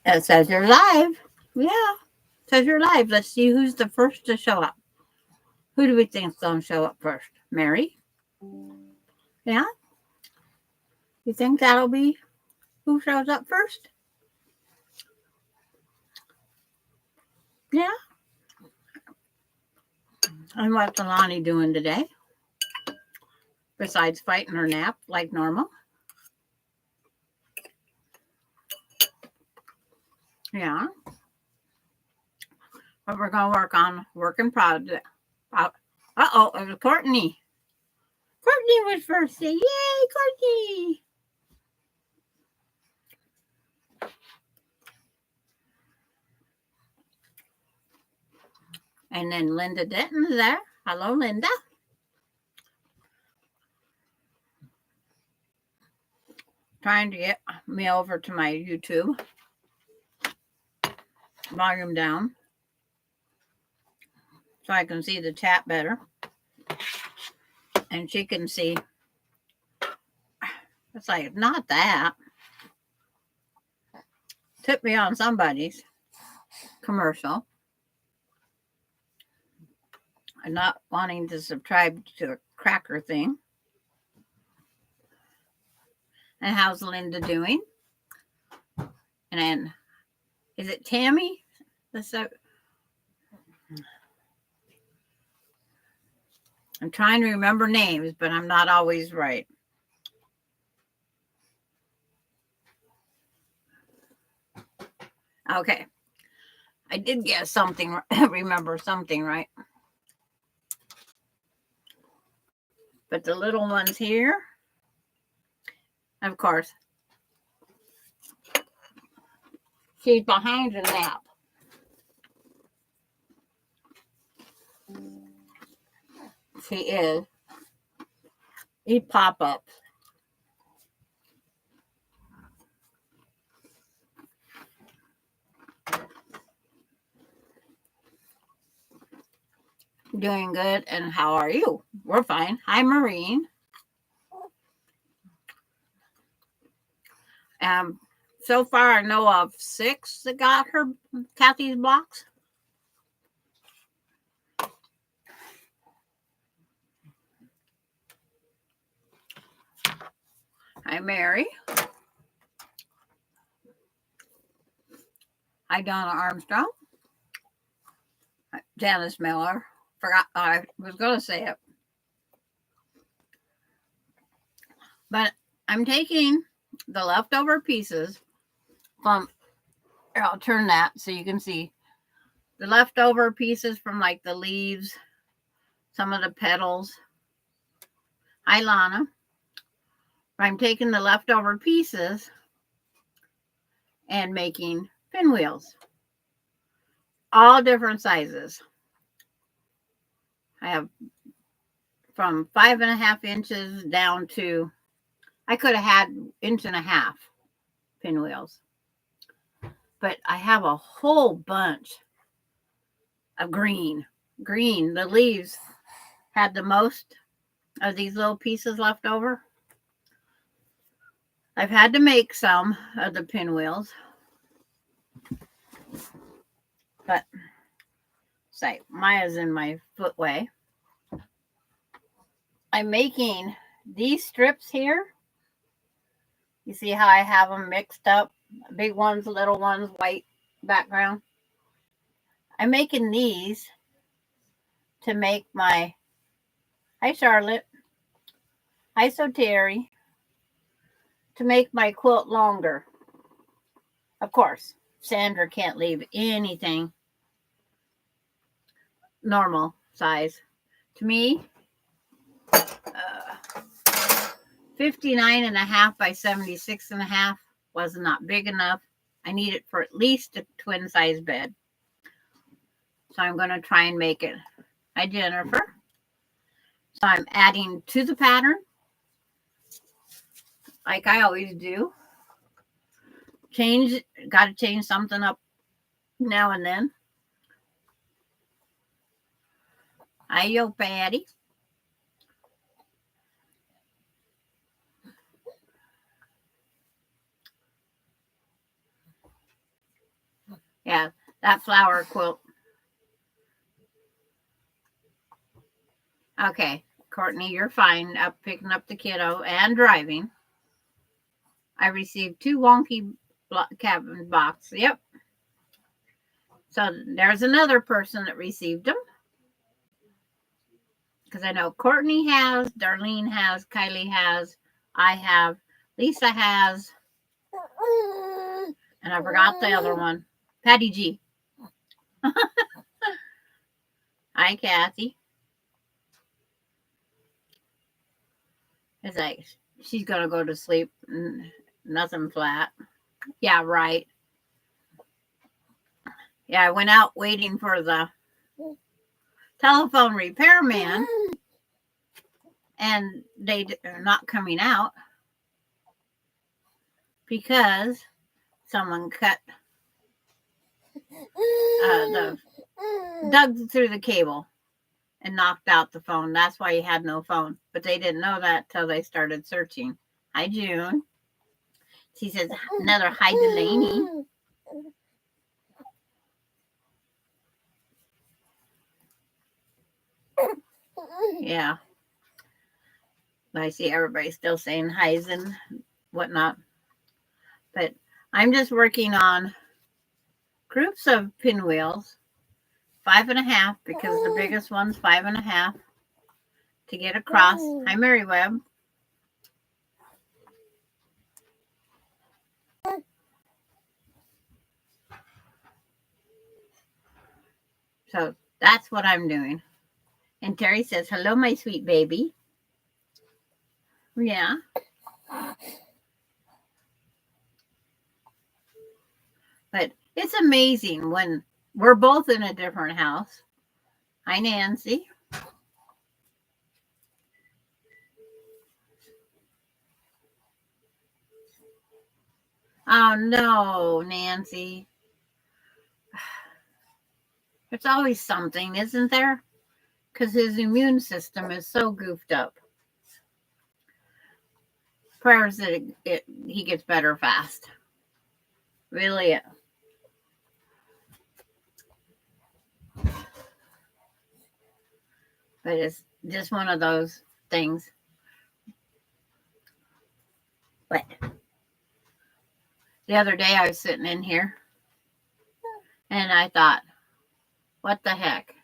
It says you're live. Yeah, it says you're live. Let's see who's the first to show up. Who do we think's going to show up first? Mary? Yeah? You think that'll be who shows up first? Yeah? And what's Alani doing today? Besides fighting her nap like normal? Yeah. But we're going to work on working project. Uh-oh, it was Courtney. Courtney was first. Yay, Courtney! And then Linda Denton is there. Hello, Linda. Trying to get me over to my YouTube. Volume down so I can see the chat better. And she can see. It's like, not that. Took me on somebody's commercial. I'm not wanting to subscribe to a cracker thing. And how's Linda doing? And then, is it Tammy? I'm trying to remember names, but I'm not always right. Okay. I did get something, remember something right. But the little ones here, of course, she's behind the nap. She is. These pop-ups. Doing good. And how are you? We're fine. Hi, Maureen. So far, I know of 6 that got her Kathy's blocks. Hi, Mary. Hi, Donna Armstrong. Janice Miller. Forgot I was going to say it. But I'm taking the leftover pieces from, I'll turn that so you can see the leftover pieces from like the leaves, some of the petals. Hi, Lana. I'm taking the leftover pieces and making pinwheels. All different sizes. I have from 5.5 inches down to, I could have had 1.5 inch pinwheels. But I have a whole bunch of green. Green, the leaves had the most of these little pieces left over. I've had to make some of the pinwheels. But, say, Maya's in my footway. I'm making these strips here. You see how I have them mixed up? Big ones, little ones, white background. I'm making these to make my, hi Charlotte, hi so Terry, to make my quilt longer. Of course, Sandra can't leave anything normal size. To me, 59.5 by 76.5 was not big enough. I need it for at least a twin size bed. So I'm going to try and make it. Hi, Jennifer. So I'm adding to the pattern, like I always do. Got to change something up now and then. Hi, yo, Patty. Yeah, that flower quilt. Okay, Courtney, you're fine up picking up the kiddo and driving. I received 2 wonky cabin box. Yep. So there's another person that received them. Because I know Courtney has, Darlene has, Kylie has, I have, Lisa has, and I forgot the other one. Patty G. Hi, Kathy. It's like she's gonna go to sleep. Nothing flat. Yeah, right. Yeah, I went out waiting for the telephone repairman, and they're not coming out because someone dug through the cable and knocked out the phone. That's why he had no phone. But they didn't know that till they started searching. Hi, June. She says another hi, Delaney. Yeah. I see everybody still saying hi's and whatnot. But I'm just working on groups of pinwheels, 5.5, because the biggest one's 5.5 to get across. Hi, Mary Webb. So that's what I'm doing. And Terry says, hello, my sweet baby. Yeah. But it's amazing when we're both in a different house. Hi, Nancy. Oh, no, Nancy. There's always something, isn't there? Because his immune system is so goofed up. Prayers that he gets better fast. Really. But it's just one of those things. But the other day I was sitting in here and I thought, what the heck?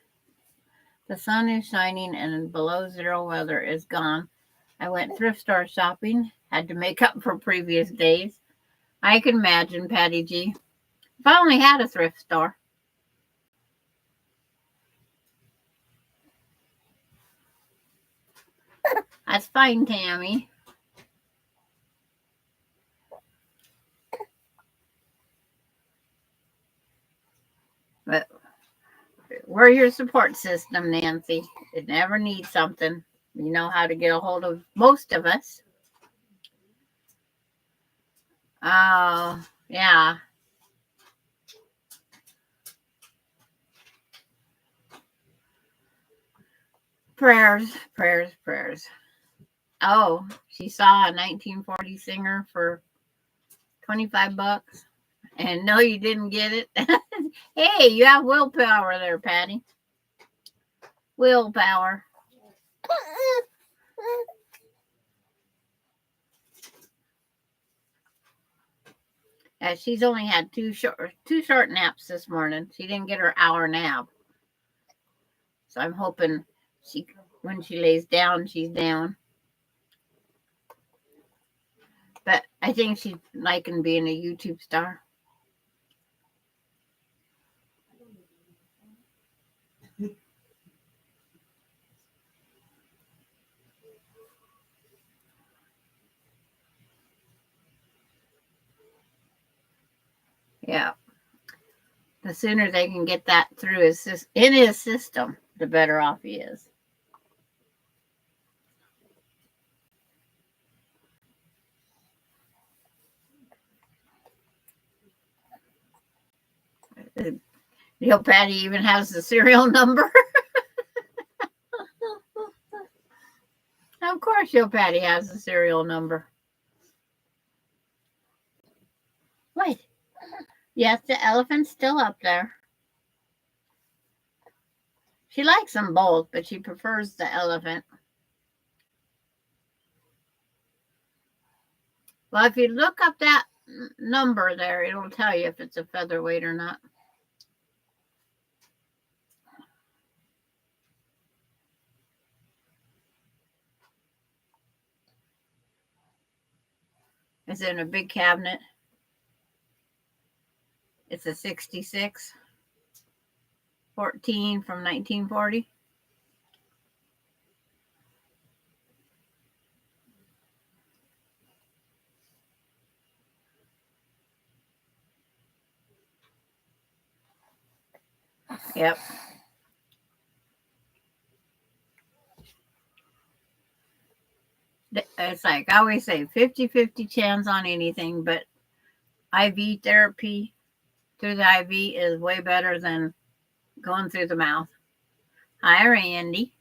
The sun is shining and below zero weather is gone. I went thrift store shopping, had to make up for previous days. I can imagine, Patty G. If I only had a thrift store. That's fine, Tammy. But we're your support system, Nancy. It never needs something. You know how to get a hold of most of us. Oh, yeah. Prayers, prayers, prayers. Oh, she saw a 1940 singer for 25 bucks. And no, you didn't get it. Hey, you have willpower there, Patty. Willpower. She's only had two short naps this morning. She didn't get her hour nap. So I'm hoping when she lays down, she's down. But I think she's liking being a YouTube star. Yeah. The sooner they can get that through his system, the better off he is. Patty even has the serial number. Of course, Patty has the serial number. What? Yes, the elephant's still up there. She likes them both, but she prefers the elephant. Well, if you look up that number there, it'll tell you if it's a featherweight or not. It's in a big cabinet. It's a 66 14 from 1940. Yep. It's like I always say 50-50 chance on anything, but IV therapy through the IV is way better than going through the mouth. Hi, Randy.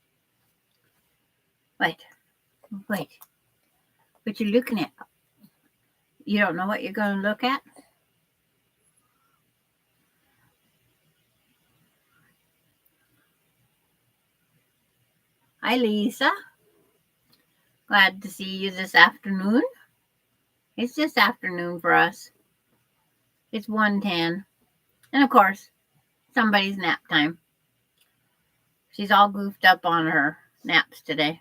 Wait. What you looking at? You don't know what you're going to look at? Hi, Lisa. Glad to see you this afternoon. It's just afternoon for us. It's 1:10. And of course, somebody's nap time. She's all goofed up on her naps today.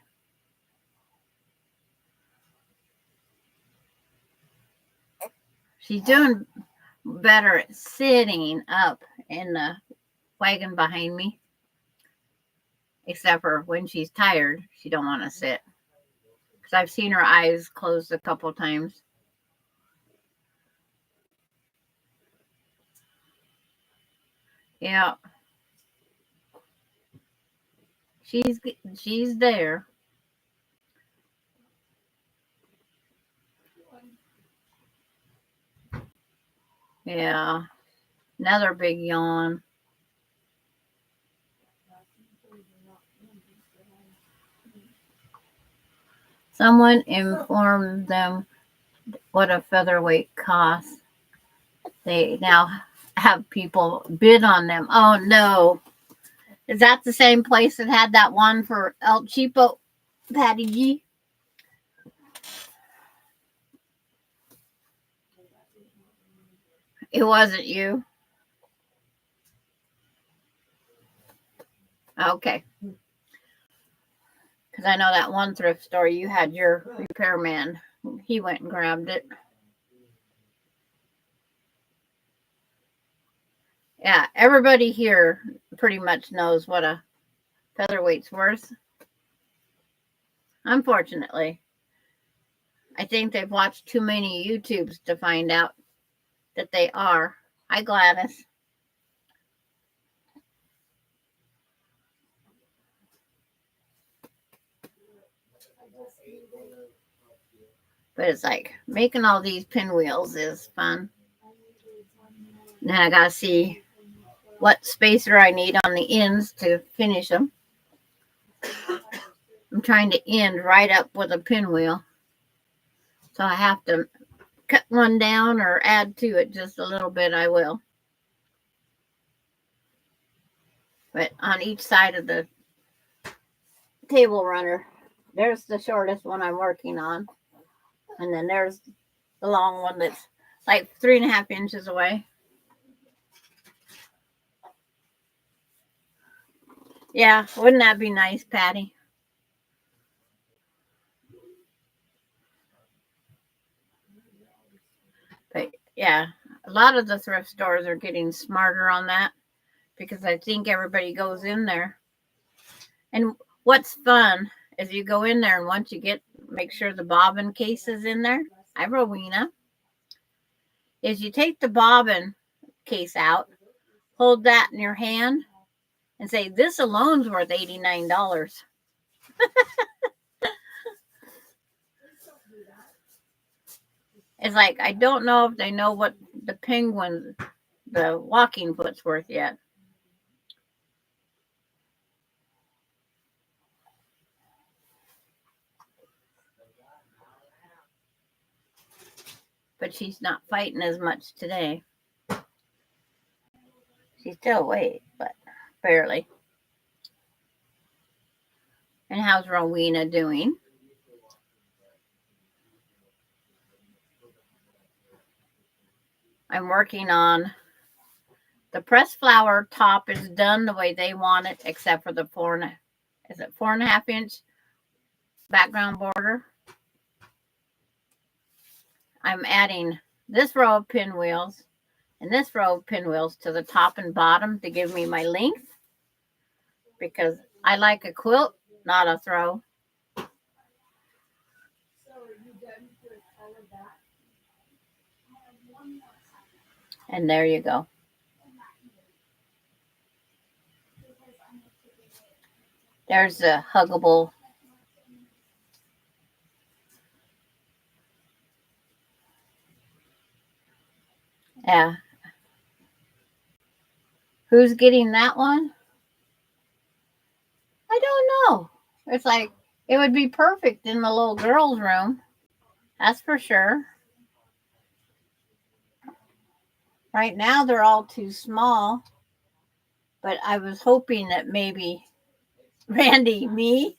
She's doing better at sitting up in the wagon behind me. Except for when she's tired, she don't want to sit. Because I've seen her eyes closed a couple times. Yeah. She's there. Yeah. Another big yawn. Someone informed them what a featherweight costs. They now have people bid on them. Oh no. Is that the same place that had that one for El Cheapo, Patty G? It wasn't you. Okay. Because I know that one thrift store you had your repairman. He went and grabbed it. Yeah, everybody here pretty much knows what a featherweight's worth. Unfortunately, I think they've watched too many YouTubes to find out that they are. Hi, Gladys. But it's like making all these pinwheels is fun. Then I gotta see what spacer I need on the ends to finish them. I'm trying to end right up with a pinwheel. So I have to cut one down or add to it just a little bit, I will. But on each side of the table runner, there's the shortest one I'm working on. And then there's the long one that's like 3.5 inches away. Yeah, wouldn't that be nice, Patty? But yeah, a lot of the thrift stores are getting smarter on that because I think everybody goes in there. And what's fun is you go in there and once you make sure the bobbin case is in there. Hi, Rowena. Is you take the bobbin case out, hold that in your hand, and say, this alone's worth $89. It's like, I don't know if they know what the penguin, the walking foot's worth yet. But she's not fighting as much today. still awake, but barely. And how's Rowena doing? I'm working on the pressed flower top is done the way they want it, except for the 4.5 inch background border. I'm adding this row of pinwheels and this row of pinwheels to the top and bottom to give me my length, because I like a quilt, not a throw. And there you go. There's a huggable. Yeah. Who's getting that one? I don't know. It's like, it would be perfect in the little girl's room. That's for sure. Right now, they're all too small. But I was hoping that maybe Randy, me.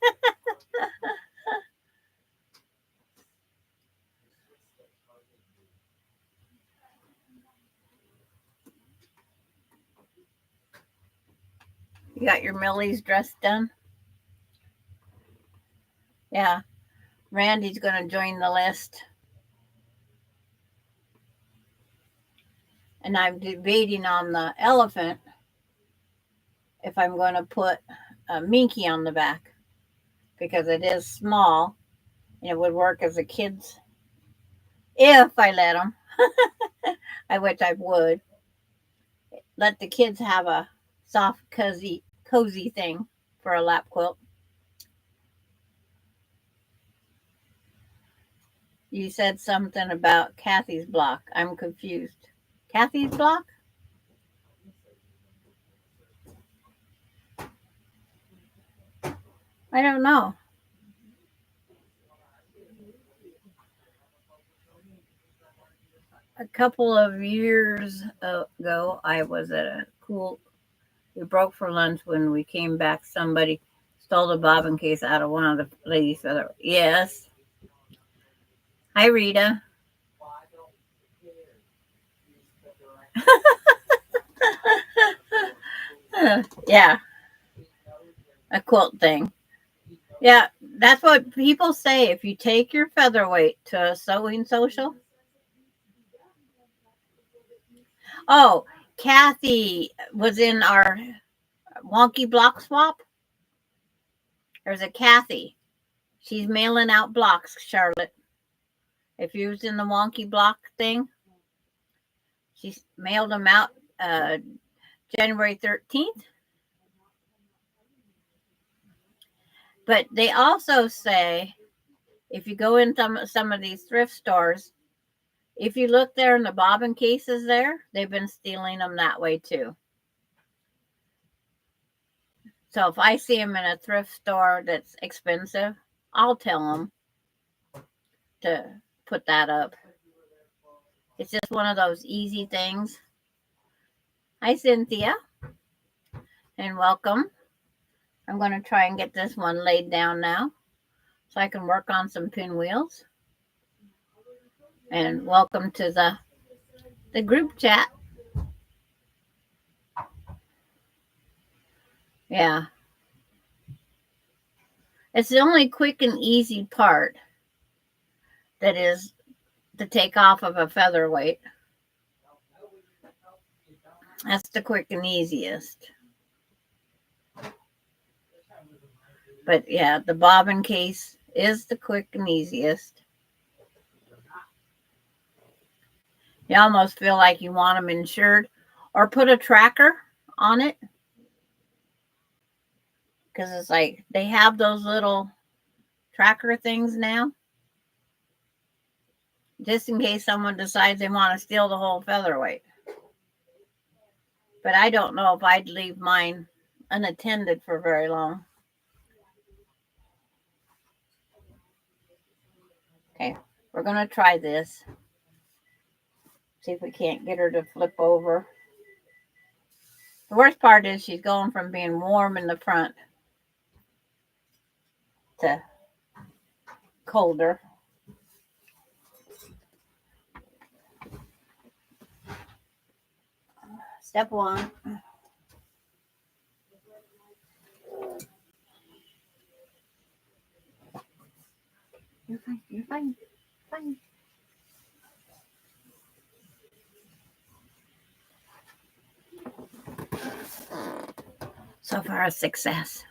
You got your Millie's dress done? Yeah. Randy's going to join the list. And I'm debating on the elephant if I'm going to put a Minky on the back, because it is small and it would work as a kid's, if I let them. I wish I would. Let the kids have a soft, cozy thing for a lap quilt. You said something about Kathy's block. I'm confused. Kathy's block? I don't know. A couple of years ago, I was at a cool. We broke for lunch. When we came back, somebody stole the bobbin case out of one of the ladies' feather. Yes. Hi, Rita. Yeah, a quilt thing. Yeah, that's what people say. If you take your featherweight to a sewing social. Oh, Kathy was in our wonky block swap. There's a Kathy. She's mailing out blocks, Charlotte. If you was in the wonky block thing, she mailed them out January 13th. But they also say, if you go in some of these thrift stores, if you look there in the bobbin cases there, they've been stealing them that way too. So if I see them in a thrift store that's expensive, I'll tell them to put that up. It's just one of those easy things. Hi, Cynthia, and welcome. I'm going to try and get this one laid down now so I can work on some pinwheels. And welcome to the group chat. Yeah. It's the only quick and easy part that is to take off of a featherweight. That's the quick and easiest. But yeah, the bobbin case is the quick and easiest. You almost feel like you want them insured, or put a tracker on it. Because it's like they have those little tracker things now, just in case someone decides they want to steal the whole featherweight. But I don't know if I'd leave mine unattended for very long. Okay, we're going to try this. See if we can't get her to flip over. The worst part is she's going from being warm in the front to colder. Step one. You're fine. You're fine. Fine. So far, a success.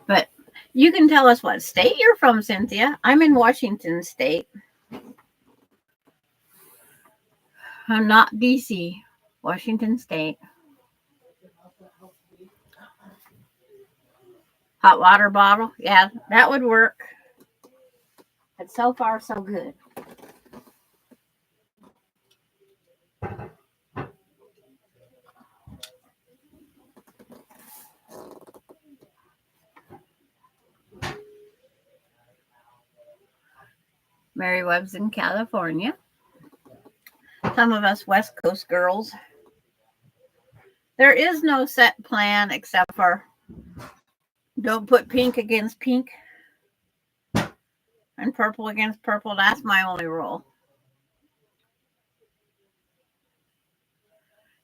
But you can tell us what state you're from, Cynthia. I'm in Washington State. I'm not DC. Washington State. Hot water bottle. Yeah, that would work. But so far, so good. Mary Webb's in California. Some of us West Coast girls. There is no set plan except for don't put pink against pink and purple against purple. That's my only rule.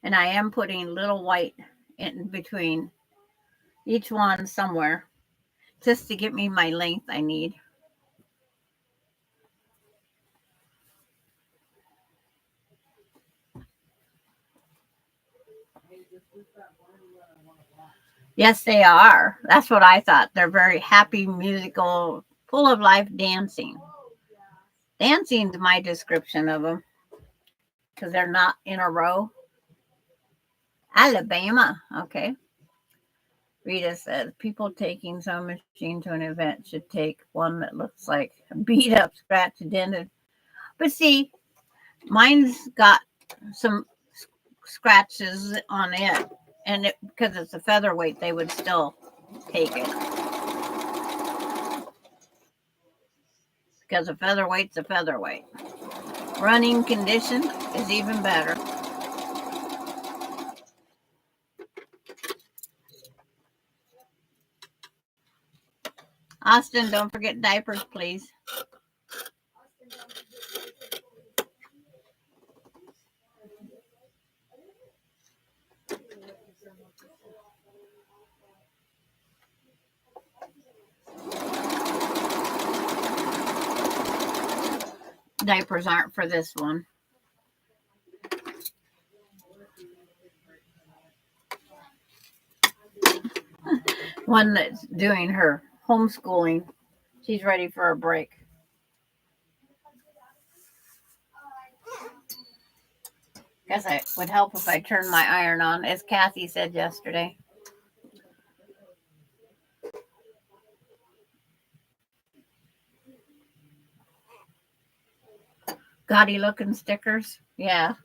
And I am putting little white in between each one somewhere just to get me my length I need. Yes, they are. That's what I thought. They're very happy, musical, full of life dancing. Dancing's my description of them because they're not in a row. Alabama. Okay. Rita says people taking some machine to an event should take one that looks like a beat up, scratched, dented. But see, mine's got some scratches on it, and because it's a featherweight, they would still take it. Because a featherweight's a featherweight. Running condition is even better. Austin, don't forget diapers, please. Diapers aren't for this one. One that's doing her homeschooling. She's ready for a break. Guess it would help if I turned my iron on, as Kathy said yesterday. Gaudy looking stickers. Yeah.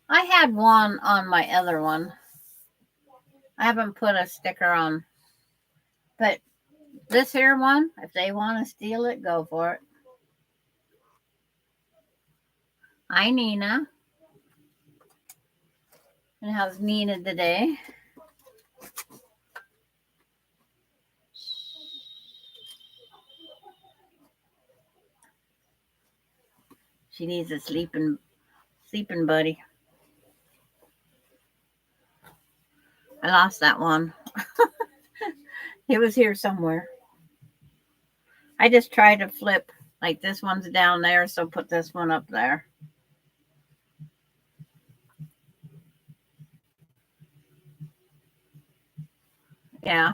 I had one on my other one. I haven't put a sticker on. But this here one, if they want to steal it, go for it. Hi, Nina. And how's Nina today? She needs a sleeping buddy. I lost that one. It was here somewhere. I just tried to flip, like this one's down there, so put this one up there. Yeah.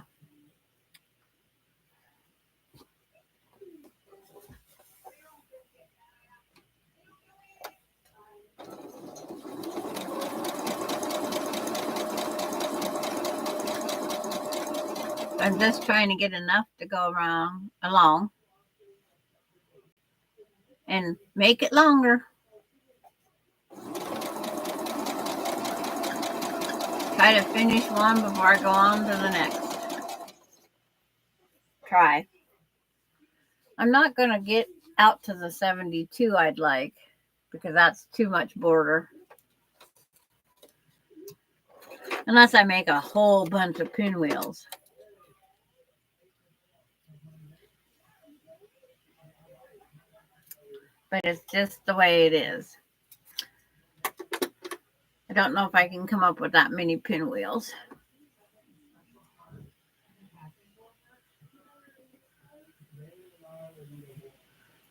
I'm just trying to get enough to go along and make it longer. Try to finish one before I go on to the next. Try. I'm not going to get out to the 72 I'd like because that's too much border. Unless I make a whole bunch of pinwheels. But it's just the way it is. I don't know if I can come up with that many pinwheels.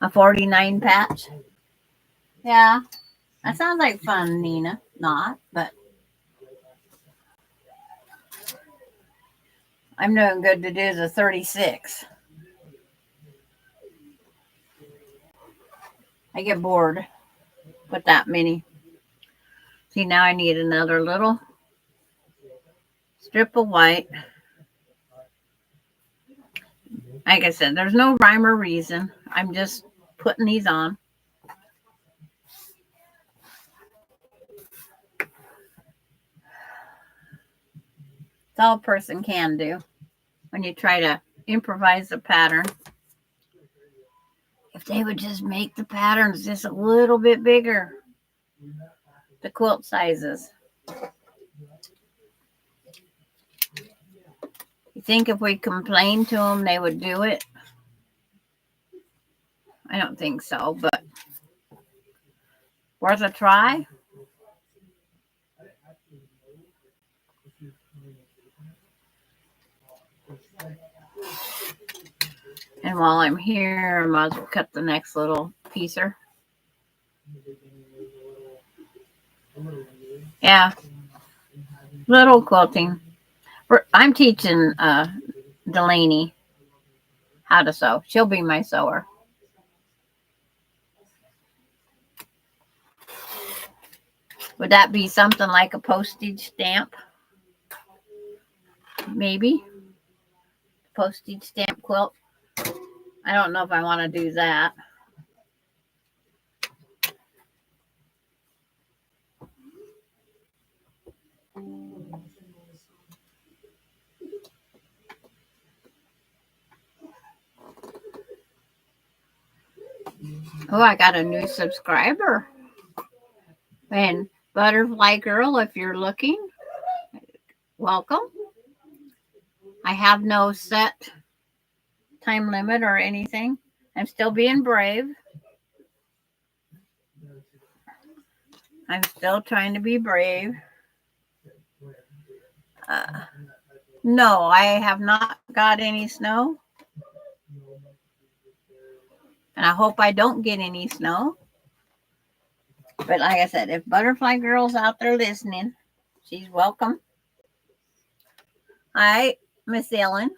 A 49 patch. Yeah, that sounds like fun, Nina. Not, but I'm doing good to do the 36. I get bored with that many. See, now I need another little strip of white. Like I said, there's no rhyme or reason. I'm just putting these on. It's all a person can do when you try to improvise a pattern. If they would just make the patterns just a little bit bigger, the quilt sizes. You think if we complained to them, they would do it? I don't think so, but worth a try. And while I'm here, I might as well cut the next little piecer. Yeah, little quilting. I'm teaching Delaney how to sew. She'll be my sewer. Would that be something like a postage stamp? Maybe. Postage stamp quilt. I don't know if I want to do that. Oh, I got a new subscriber. And Butterfly Girl, if you're looking, welcome. I have no set time limit or anything. I'm still being brave. I'm still trying to be brave. No, I have not got any snow. And I hope I don't get any snow. But like I said, if Butterfly Girl's out there listening, she's welcome. Hi, Miss Ellen.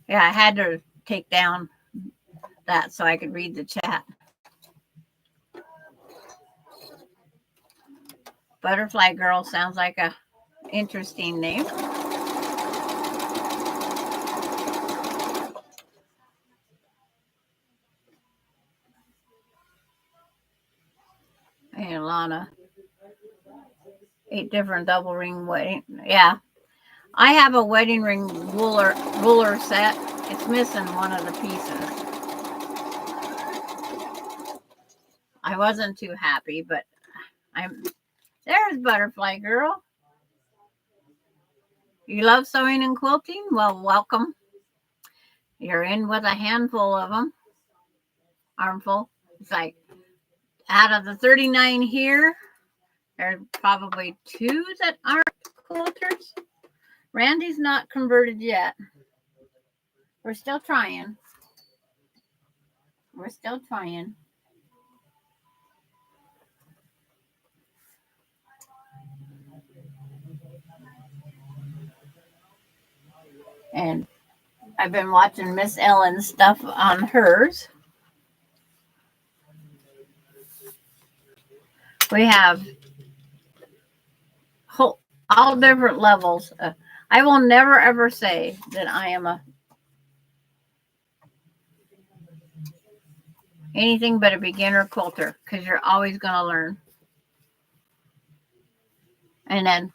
Yeah, I had to take down that so I could read the chat. Butterfly Girl sounds like a interesting name. Hey, Alana. 8 different double ring wedding. Yeah. I have a wedding ring ruler set. It's missing one of the pieces. I wasn't too happy, but there's Butterfly Girl. You love sewing and quilting? Well, welcome. You're in with a handful of them. Armful. It's like out of the 39 here, there's probably 2 that aren't quilters. Randy's not converted yet. We're still trying. We're still trying. And I've been watching Miss Ellen's stuff on hers. We have all different levels. I will never ever say that I am anything but a beginner quilter, because you're always going to learn. And then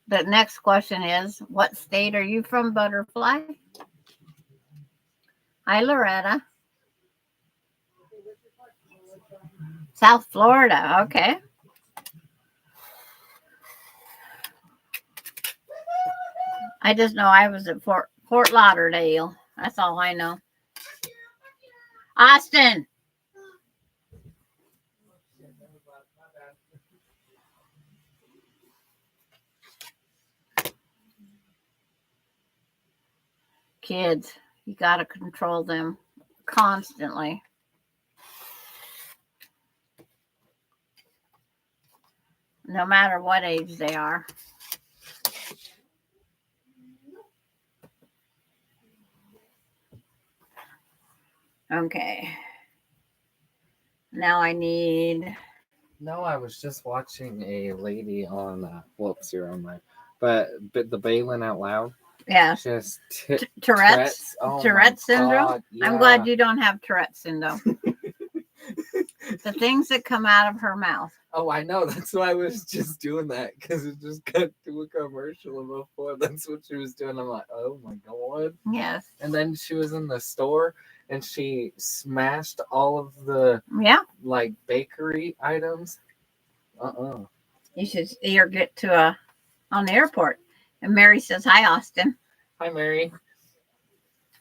the next question is, what state are you from, Butterfly? Hi, Loretta. South Florida. Okay. I just know I was at Fort Lauderdale. That's all I know. Austin. Kids, you got to control them constantly. No matter what age they are. Okay. Now I need. No, I was just watching a lady on whoops, you're on my, but the Balin out loud. Yeah. Just Tourette's. Oh Tourette's syndrome. God, yeah. I'm glad you don't have Tourette's syndrome. The things that come out of her mouth. Oh, I know. That's why I was just doing that, because it just got to a commercial before. That's what she was doing. I'm like, oh my God. Yes. And then she was in the store and she smashed all of the like bakery items. You should either get to on the airport. And Mary says, "Hi, Austin." Hi, Mary.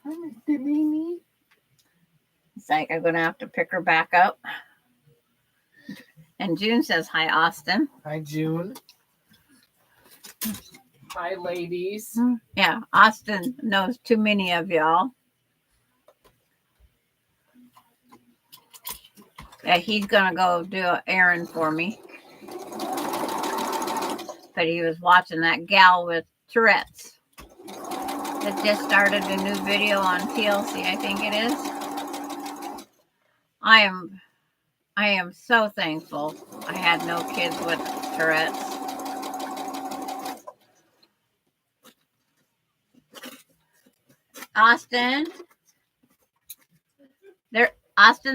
Hi, Mr. Beanie. It's like I'm gonna have to pick her back up. And June says, "Hi, Austin." Hi, June. Hi, ladies. Yeah, Austin knows too many of y'all. Yeah, he's gonna go do an errand for me. But he was watching that gal with Tourette's that just started a new video on TLC, I think it is. I am so thankful I had no kids with Tourette's. Austin,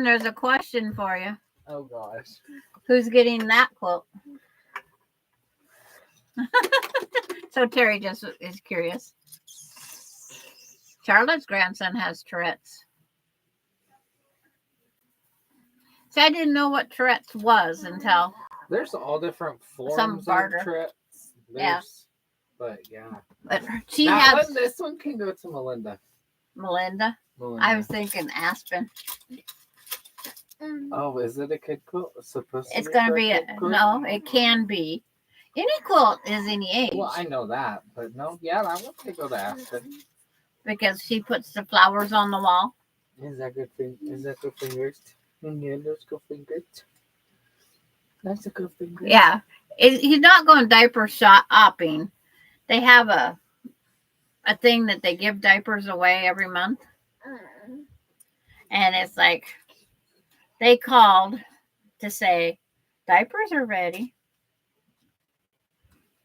there's a question for you. Oh gosh. Who's getting that quilt? So Terry just is curious. Charlotte's grandson has Tourette's. See, I didn't know what Tourette's was until there's all different forms of Tourette's. But yeah. But she has. This one can go to Melinda. Melinda? I was thinking Aspen. Oh, is it a kid quilt? It's going to be no, it can be. Any quilt is any age. Well, I know that, but no, yeah, that one can go to Aspen. Because she puts the flowers on the wall. Is that good fingers? Yeah, those good fingers. That's a good finger. Yeah. He's not going diaper shopping. They have a thing that they give diapers away every month. And it's like they called to say diapers are ready.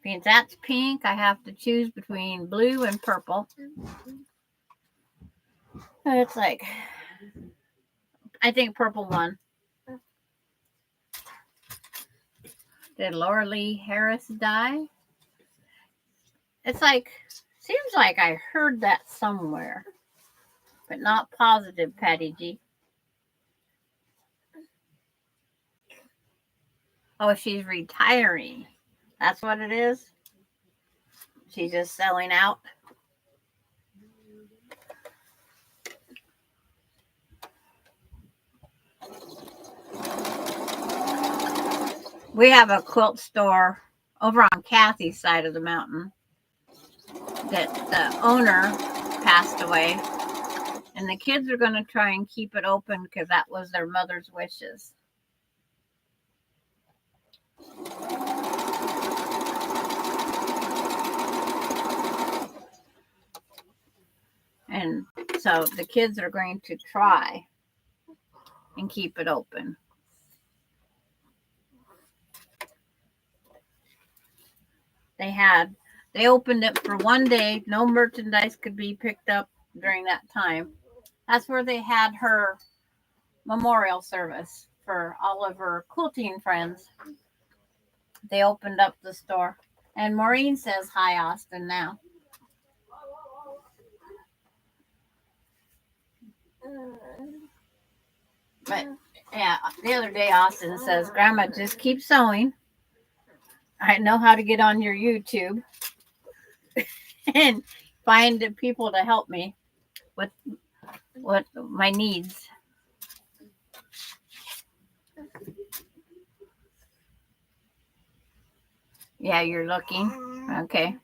Since that's pink, I have to choose between blue and purple. And it's like, I think purple won. Did Laura Lee Harris die? It's like, seems like I heard that somewhere, but not positive, Patty G. Oh, she's retiring. That's what it is? She's just selling out? We have a quilt store over on Kathy's side of the mountain that the owner passed away. And the kids are going to try and keep it open because that was their mother's wishes. And so the kids are going to try and keep it open. They opened it for one day. No merchandise could be picked up during that time. That's where they had her memorial service for all of her quilting friends. They opened up the store. And Maureen says, "Hi, Austin," now. But yeah, the other day Austin says, Grandma, just keep sewing. I know how to get on your YouTube and find people to help me with my needs. Yeah, you're looking. Okay.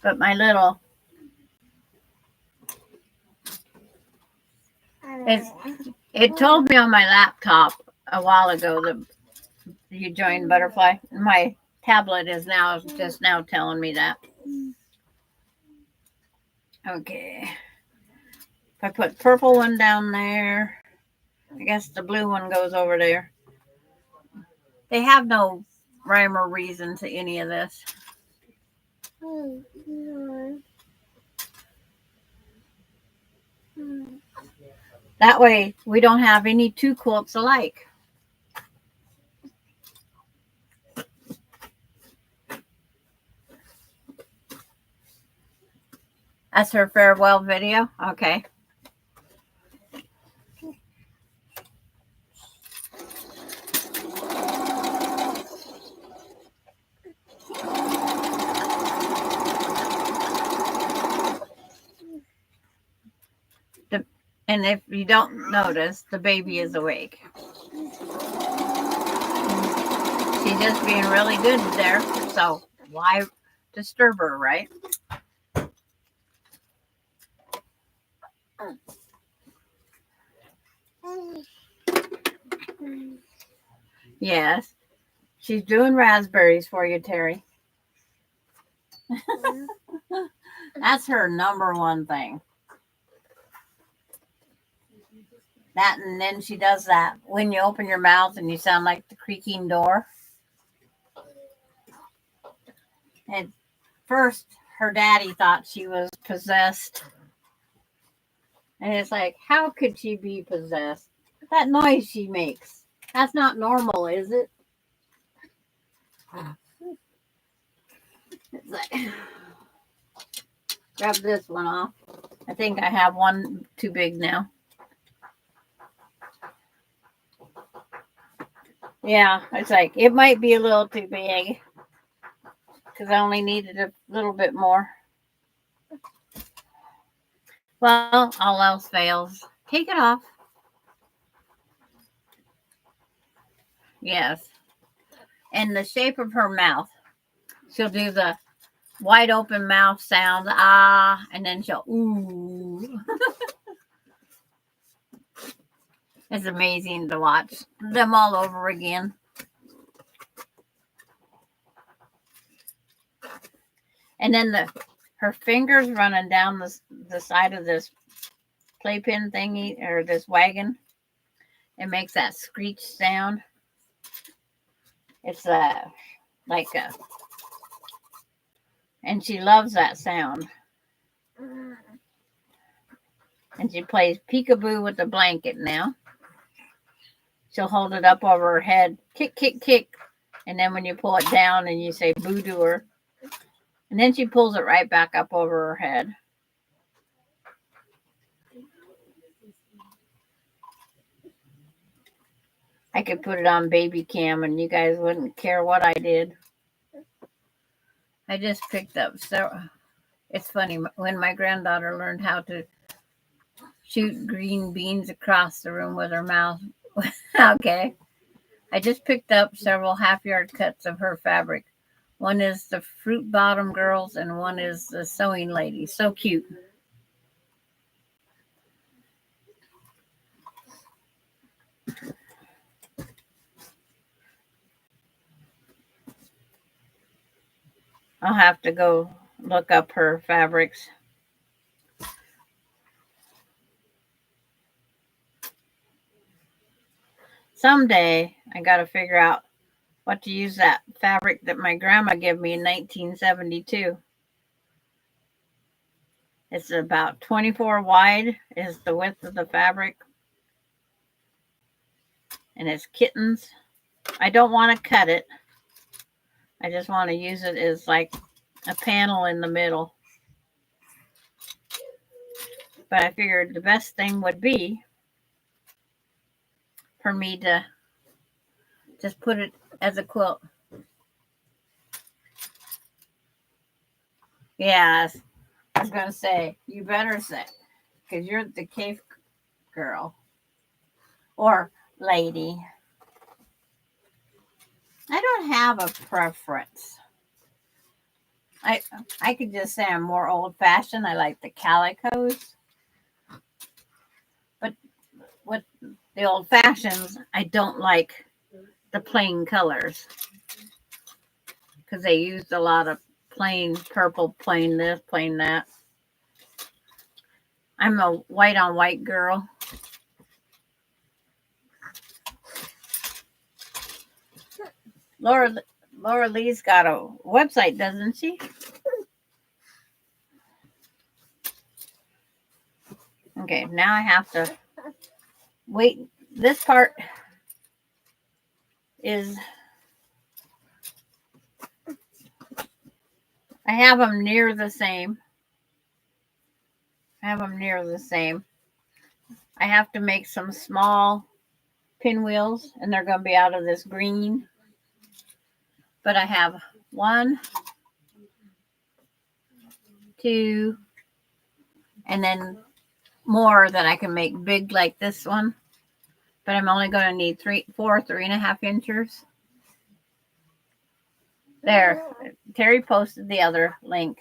But my little, it told me on my laptop a while ago that you joined Butterfly. My tablet is now just now telling me that. Okay. If I put purple one down there, I guess the blue one goes over there. They have no rhyme or reason to any of this. That way we don't have any two quilts alike. That's her farewell video. Okay. And if you don't notice, the baby is awake. She's just being really good there. So why disturb her, right? Yes. She's doing raspberries for you, Terry. That's her number one thing. That, and then she does that when you open your mouth and you sound like the creaking door. And first, her daddy thought she was possessed. And it's like, how could she be possessed? That noise she makes, that's not normal, is it? It's like, grab this one off. I think I have one too big now. Yeah, it's like, it might be a little too big because I only needed a little bit more. Well, all else fails. Take it off. Yes. And the shape of her mouth. She'll do the wide open mouth sound, ah, and then she'll ooh. It's amazing to watch them all over again. And then her fingers running down the side of this playpen thingy or this wagon. It makes that screech sound. It's like a, and she loves that sound. And she plays peekaboo with the blanket now. She'll hold it up over her head, kick, kick, kick. And then when you pull it down and you say boo to her, and then she pulls it right back up over her head. I could put it on baby cam and you guys wouldn't care what I did. I just picked up several. It's funny, when my granddaughter learned how to shoot green beans across the room with her mouth. Okay. I just picked up several half-yard cuts of her fabric. One is the Fruit Bottom Girls and one is the Sewing Lady. So cute. I'll have to go look up her fabrics. Someday I got to figure out what to use that fabric that my grandma gave me in 1972. It's about 24 wide is the width of the fabric. And it's kittens. I don't want to cut it. I just want to use it as like a panel in the middle. But I figured the best thing would be for me to just put it as a quilt. Yes, I was going to say, you better say, because you're the cave girl or lady. I don't have a preference. I could just say I'm more old fashioned. I like the calicos. But with the old fashions, I don't like the plain colors because they used a lot of plain purple, plain this, plain that. I'm a white on white girl. Laura Lee's got a website, doesn't she? Okay, now I have to wait. This part is, I have them near the same. I have to make some small pinwheels, and they're going to be out of this green. But I have 1, 2, and then more that I can make big like this one. But I'm only going to need 3.5 inches. There, Terry posted the other link.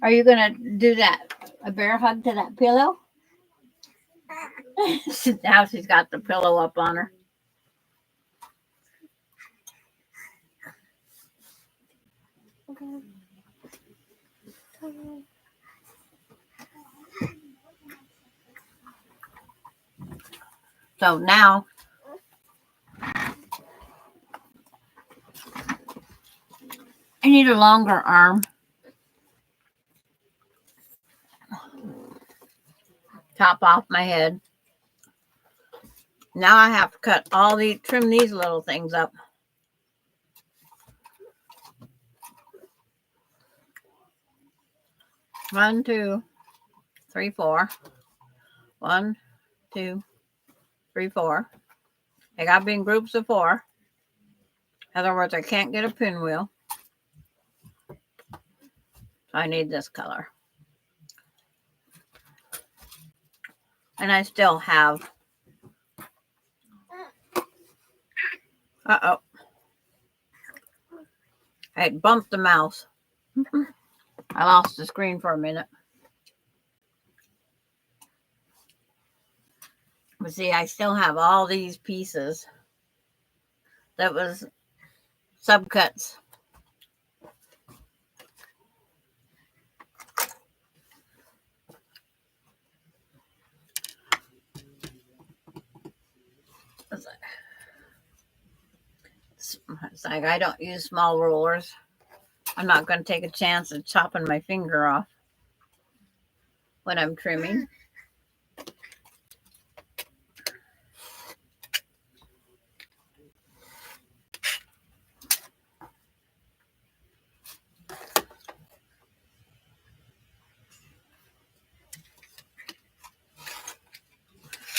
Are you going to do that, a bear hug to that pillow? Now she's got the pillow up on her. So now I need a longer arm. Top off my head. Now I have to trim these little things up. 1, 2, 3, 4. 1, 2, 3, 4. They got to be in groups of 4. In other words, I can't get a pinwheel. I need this color. And I still have. Uh-oh. I bumped the mouse. I lost the screen for a minute. But see, I still have all these pieces. That was subcuts. It's like I don't use small rulers. I'm not going to take a chance of chopping my finger off when I'm trimming.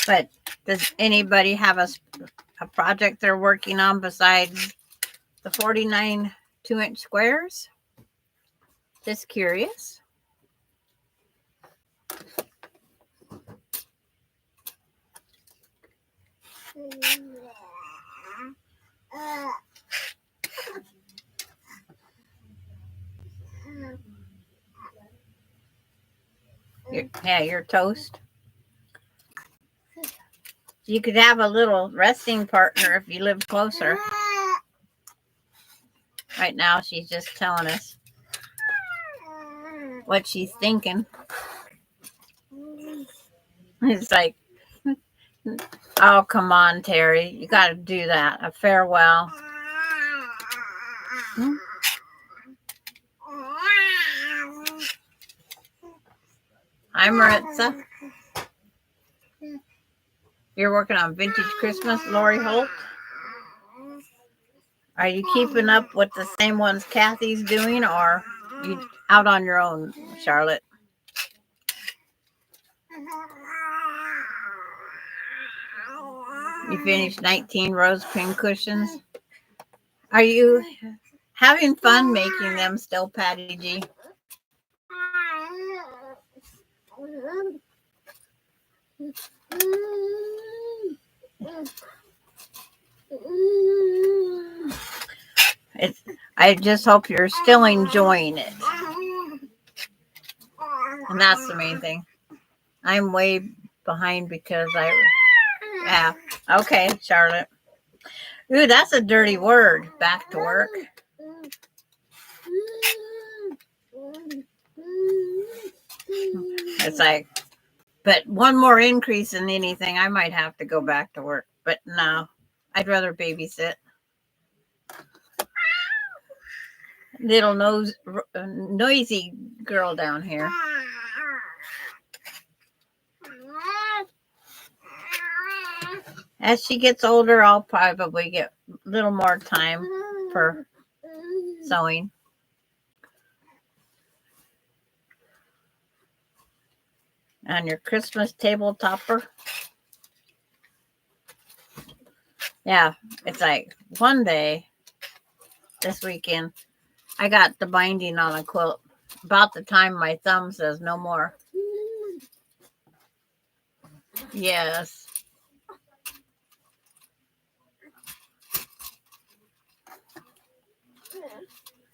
But does anybody have a project they're working on besides the 49 2-inch squares? Just curious. You're toast. You could have a little resting partner if you live closer. Right now, she's just telling us what she's thinking. It's like, oh, come on, Terry. You got to do that. A farewell. Hi, Maritza. You're working on Vintage Christmas, Lori Holt. Are you keeping up with the same ones Kathy's doing, or you out on your own, Charlotte? You finished 19 rose pin cushions. Are you having fun making them still, Patty G? I just hope you're still enjoying it. And that's the main thing. I'm way behind because yeah. Okay, Charlotte. Ooh, that's a dirty word. Back to work. It's like, but one more increase in anything, I might have to go back to work. But no, I'd rather babysit. Little noisy girl down here. As she gets older, I'll probably get a little more time for sewing. On your Christmas table topper. Yeah, it's like one day this weekend, I got the binding on a quilt about the time my thumb says no more. Yes.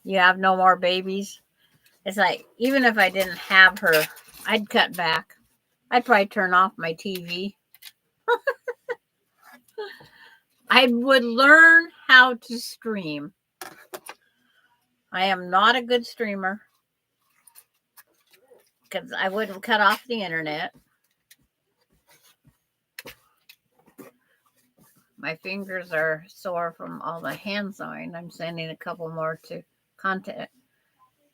You have no more babies? It's like, even if I didn't have her, I'd cut back. I'd probably turn off my TV. I would learn how to stream. I am not a good streamer because I wouldn't cut off the internet. My fingers are sore from all the hand sewing. I'm sending a couple more to content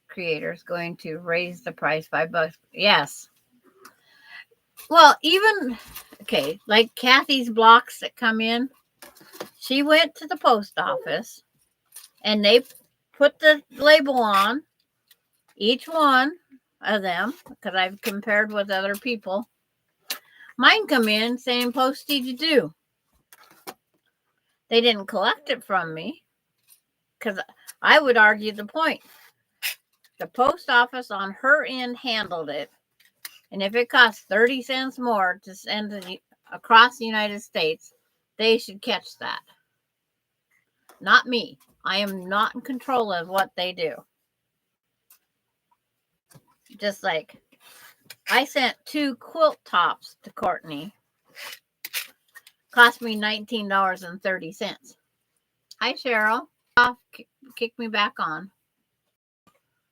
creators, going to raise the price $5. Yes. Well, even, okay, like Kathy's blocks that come in, she went to the post office and they put the label on each one of them because I've compared with other people. Mine come in saying postage due. They didn't collect it from me because I would argue the point. The post office on her end handled it. And if it costs 30 cents more to send it across the United States, they should catch that. Not me. I am not in control of what they do. Just like I sent 2 quilt tops to Courtney. Cost me $19.30. Hi, Cheryl. Kick me back on.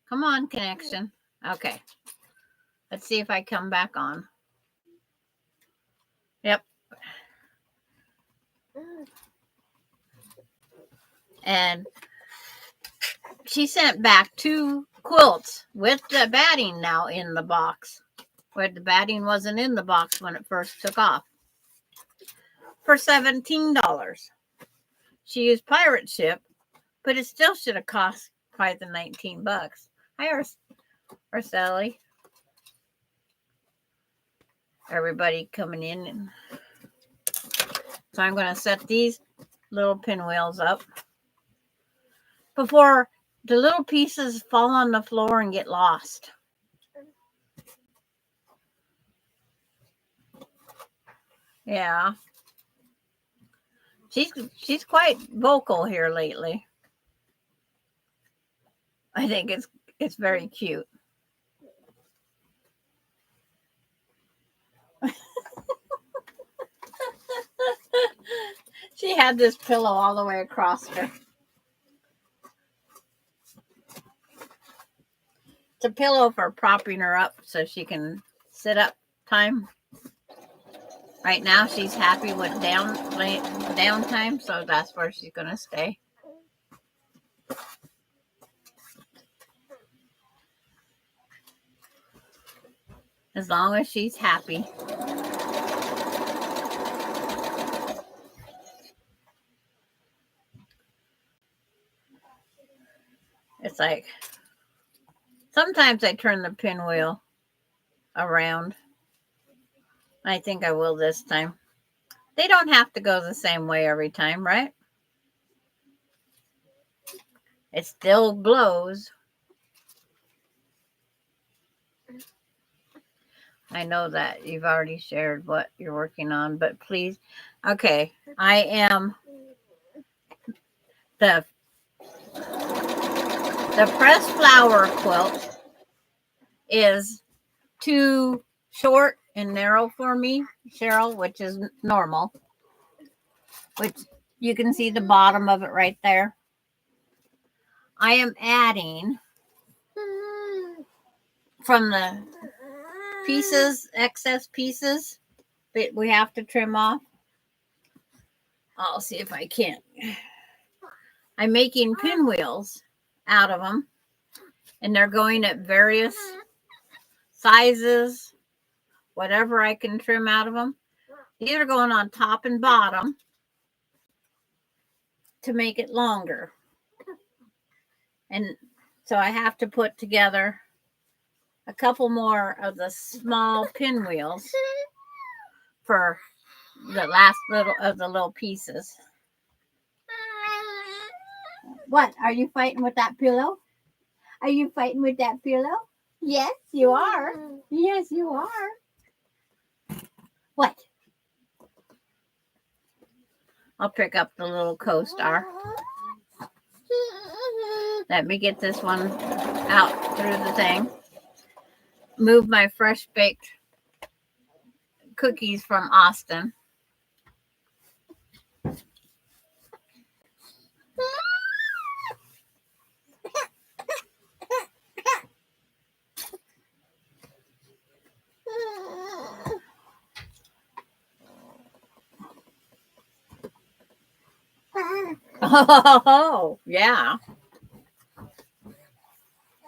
Come on, connection. Okay. Let's see if I come back on. Yep. And she sent back 2 quilts with the batting now in the box, where the batting wasn't in the box when it first took off, for $17. She used pirate ship, but it still should have cost probably the $19. Hi, Arceli. Everybody coming in. So I'm going to set these little pinwheels up before the little pieces fall on the floor and get lost. Yeah. She's quite vocal here lately. I think it's very cute. She had this pillow all the way across her. It's a pillow for propping her up so she can sit up time. Right now she's happy with downtime, so that's where she's going to stay. As long as she's happy. It's like sometimes I turn the pinwheel around. I think I will this time. They don't have to go the same way every time, right? It still blows. I know that you've already shared what you're working on, but please. Okay, I am the pressed flower quilt is too short and narrow for me, Cheryl, which is normal. Which you can see the bottom of it right there. I am adding from the pieces, excess pieces that we have to trim off. I'll see if I can. I'm making pinwheels out of them, and they're going at various sizes, whatever I can trim out of them. These are going on top and bottom to make it longer. And so I have to put together a couple more of the small pinwheels for the last little of the little pieces. What? Are you fighting with that pillow? Are you fighting with that pillow? Yes, you are. Yes, you are. What? I'll pick up the little co-star. Let me get this one out through the thing. Move my fresh baked cookies from Austin. Oh, yeah.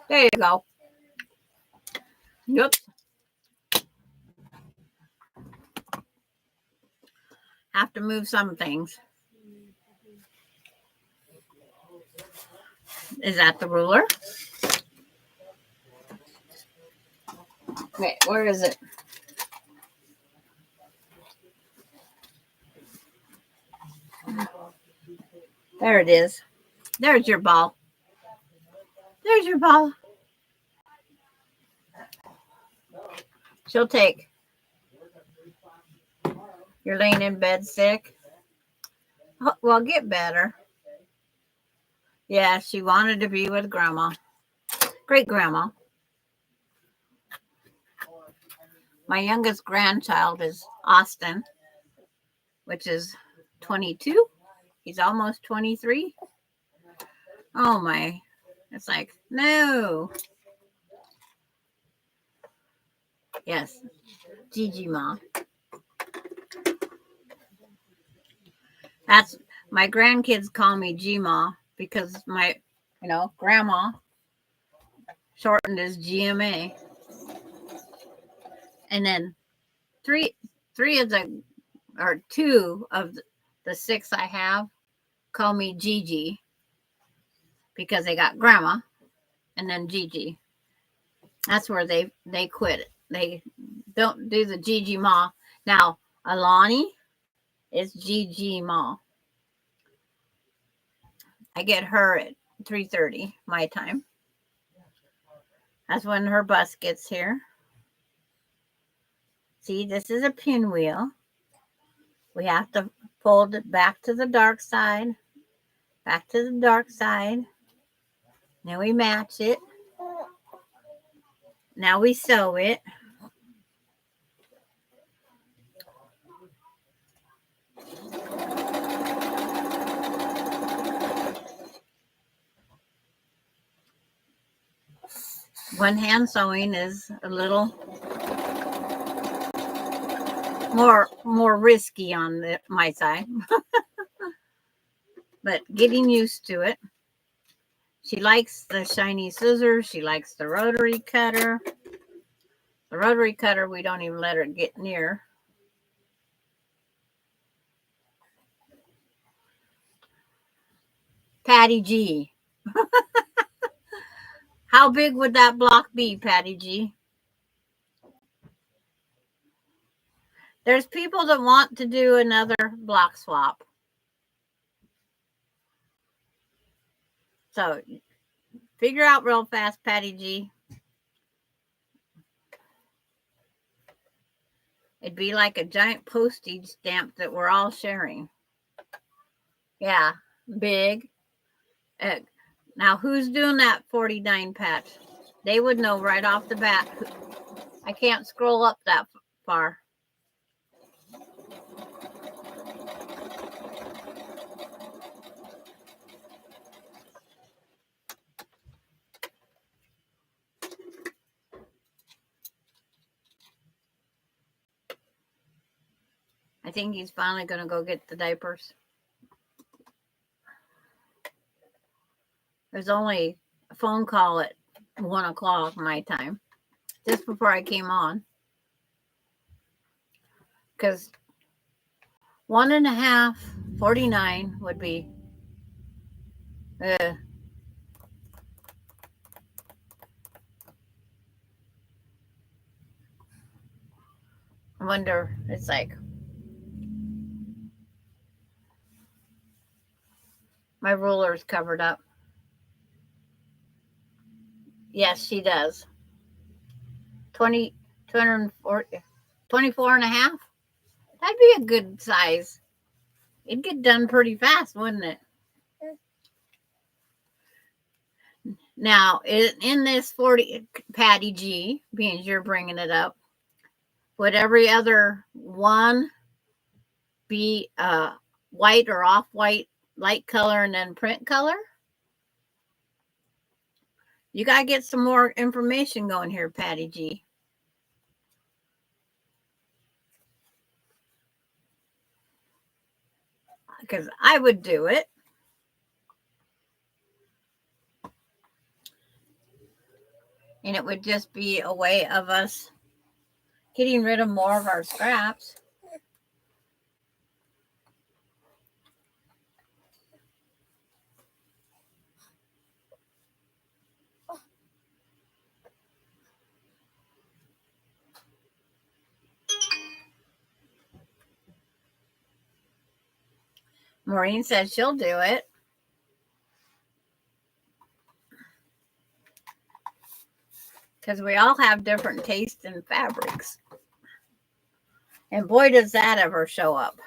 There you go. Yep. Have to move some things. Is that the ruler? Wait, where is it? There it is. There's your ball. There's your ball. She'll take. You're laying in bed sick? Oh, well, get better. Yeah, she wanted to be with grandma. Great grandma. My youngest grandchild is Austin, which is 22. He's almost 23. Oh my. It's like, no. Yes. Gigi Ma. That's my grandkids call me G-Ma because my, grandma shortened as GMA. And then three of the, or two of the six I have call me Gigi because they got grandma and then Gigi. That's where they quit it. They don't do the Gigi Ma. Now, Alani is Gigi Ma. I get her at 3:30 my time. That's when her bus gets here. See, this is a pinwheel. We have to fold it back to the dark side. Back to the dark side. Then we match it. Now we sew it. One hand sewing is a little more risky on my side, but getting used to it. She likes the shiny scissors. She likes the rotary cutter. The rotary cutter, we don't even let her get near. Patty G. How big would that block be, Patty G? There's people that want to do another block swap. So figure out real fast, Patty G. It'd be like a giant postage stamp that we're all sharing. Yeah, big. Now, who's doing that 49 patch? They would know right off the bat. I can't scroll up that far. I think he's finally going to go get the diapers. There's only a phone call at 1 o'clock my time, just before I came on. Because 1.5, 49 would be. I wonder, it's like. My ruler's covered up. Yes, she does. 240, 24 and a half. That'd be a good size. It'd get done pretty fast, wouldn't it? Now, in this 40, Patty G, being you're bringing it up, would every other one be white or off-white, light color, and then print color? You got to get some more information going here, Patty G. Because I would do it. And it would just be a way of us getting rid of more of our scraps. Maureen says she'll do it. Because we all have different tastes in fabrics. And boy, does that ever show up.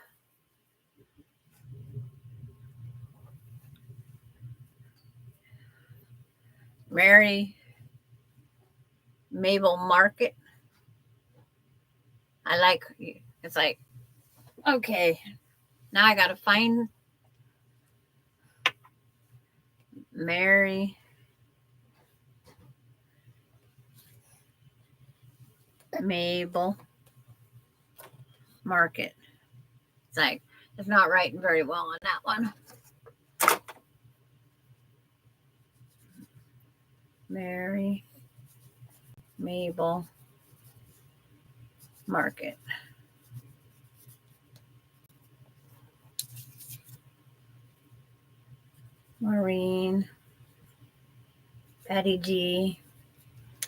Mary Mabel Market. I like, it's like, okay, now I got to find Mary Mabel Market. It's like, it's not writing very well on that one. Mary Mabel Market. Maureen. Patty G.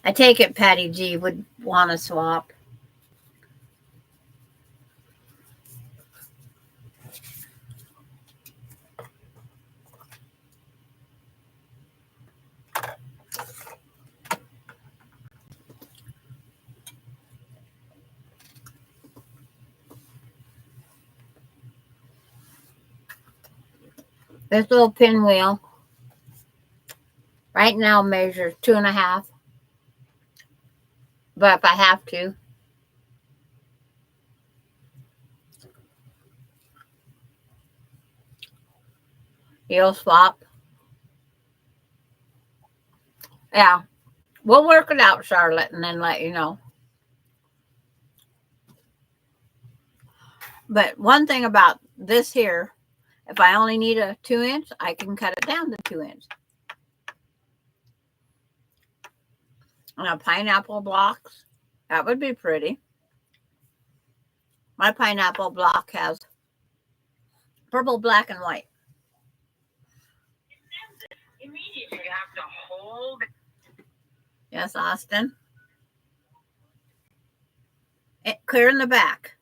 I take it Patty G would want to swap. This little pinwheel right now measures 2.5. But if I have to, you'll swap. Yeah. We'll work it out, Charlotte, and then let you know. But one thing about this here, if I only need a 2-inch, I can cut it down to 2-inch. Now, pineapple blocks, that would be pretty. My pineapple block has purple, black, and white. Immediately, you have to hold Yes, Austin. Clear in the back.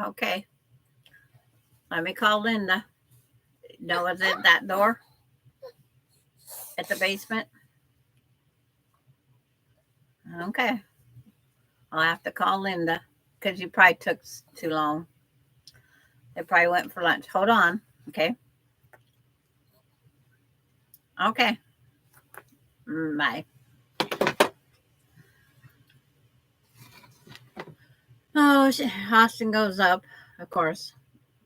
Okay. Let me call Linda. No, is it that door at the basement? Okay. I'll have to call Linda because you probably took too long. They probably went for lunch. Hold on. Okay. Okay. Bye. Oh, Austin goes up, of course,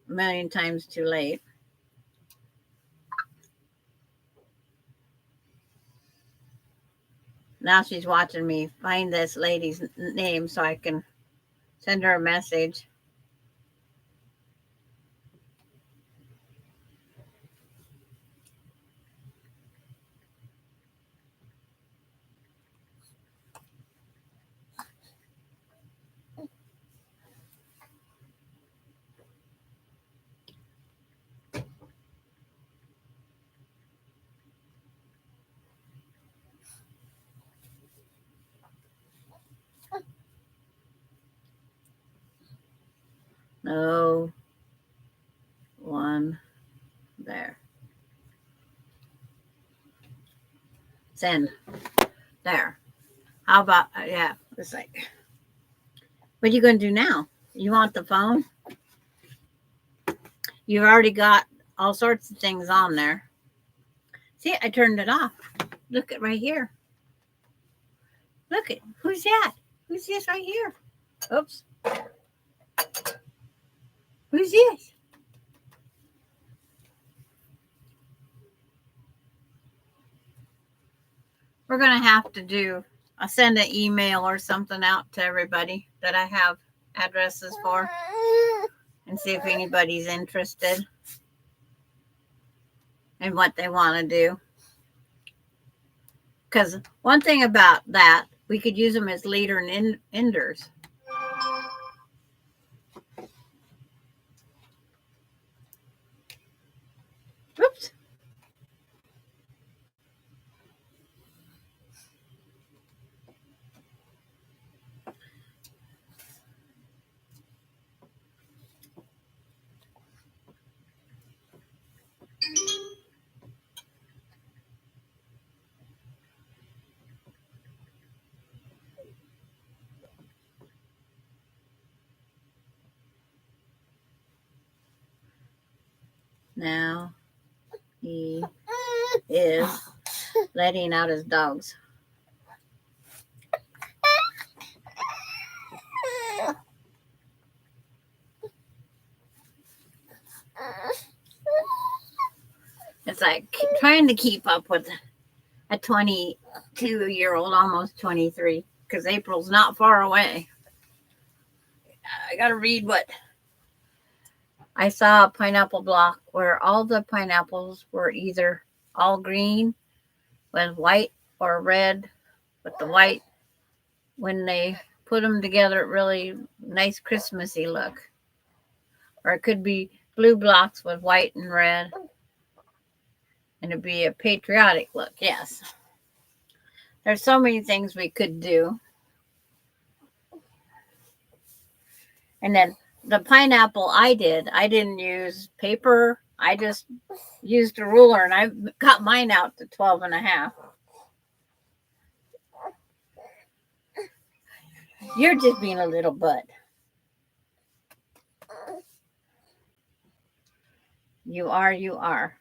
a million times too late. Now she's watching me find this lady's name so I can send her a message. No one there. Send. There. How about, yeah, it's like, what are you going to do now? You want the phone? You've already got all sorts of things on there. See, I turned it off. Look at right here. Look at, who's that? Who's this right here? Oops. Who's this? We're going to have to send an email or something out to everybody that I have addresses for and see if anybody's interested in what they want to do. Because one thing about that, we could use them as leader and enders. Oops. Now he is letting out his dogs. It's like trying to keep up with a 22-year-old, almost 23, because April's not far away. I got to read what I saw. A pineapple block where all the pineapples were either all green with white or red with the white. When they put them together, really nice Christmassy look. Or it could be blue blocks with white and red. And it'd be a patriotic look. Yes. There's so many things we could do. And then the pineapple I didn't use paper. I just used a ruler and I got mine out to 12.5. You're just being a little butt. You are.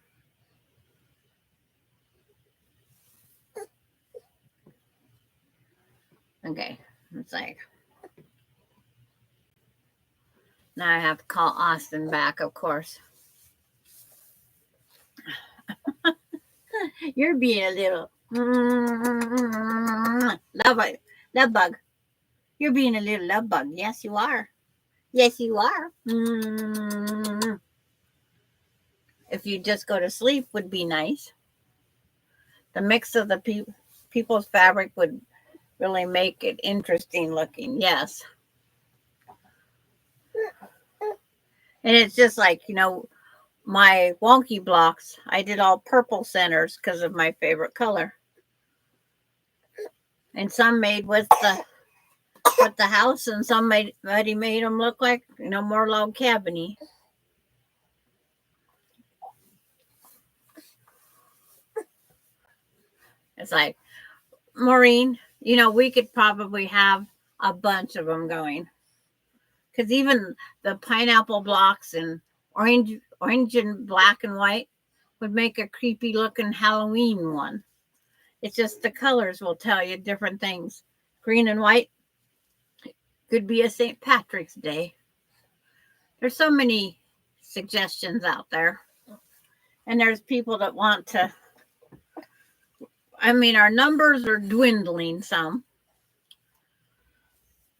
Okay. It's like, now I have to call Austin back, of course. You're being a little love bug. You're being a little love bug. Yes, you are. Yes, you are. If you just go to sleep would be nice. The mix of the people's fabric would really make it interesting looking. Yes. And it's just like, my wonky blocks, I did all purple centers because of my favorite color. And some made with the house, and somebody made them look like, more log cabiny. It's like, Maureen, we could probably have a bunch of them going. Because even the pineapple blocks and orange and black and white would make a creepy looking Halloween one. It's just the colors will tell you different things. Green and white could be a St. Patrick's Day. There's so many suggestions out there. And there's people that want to. I mean, our numbers are dwindling some.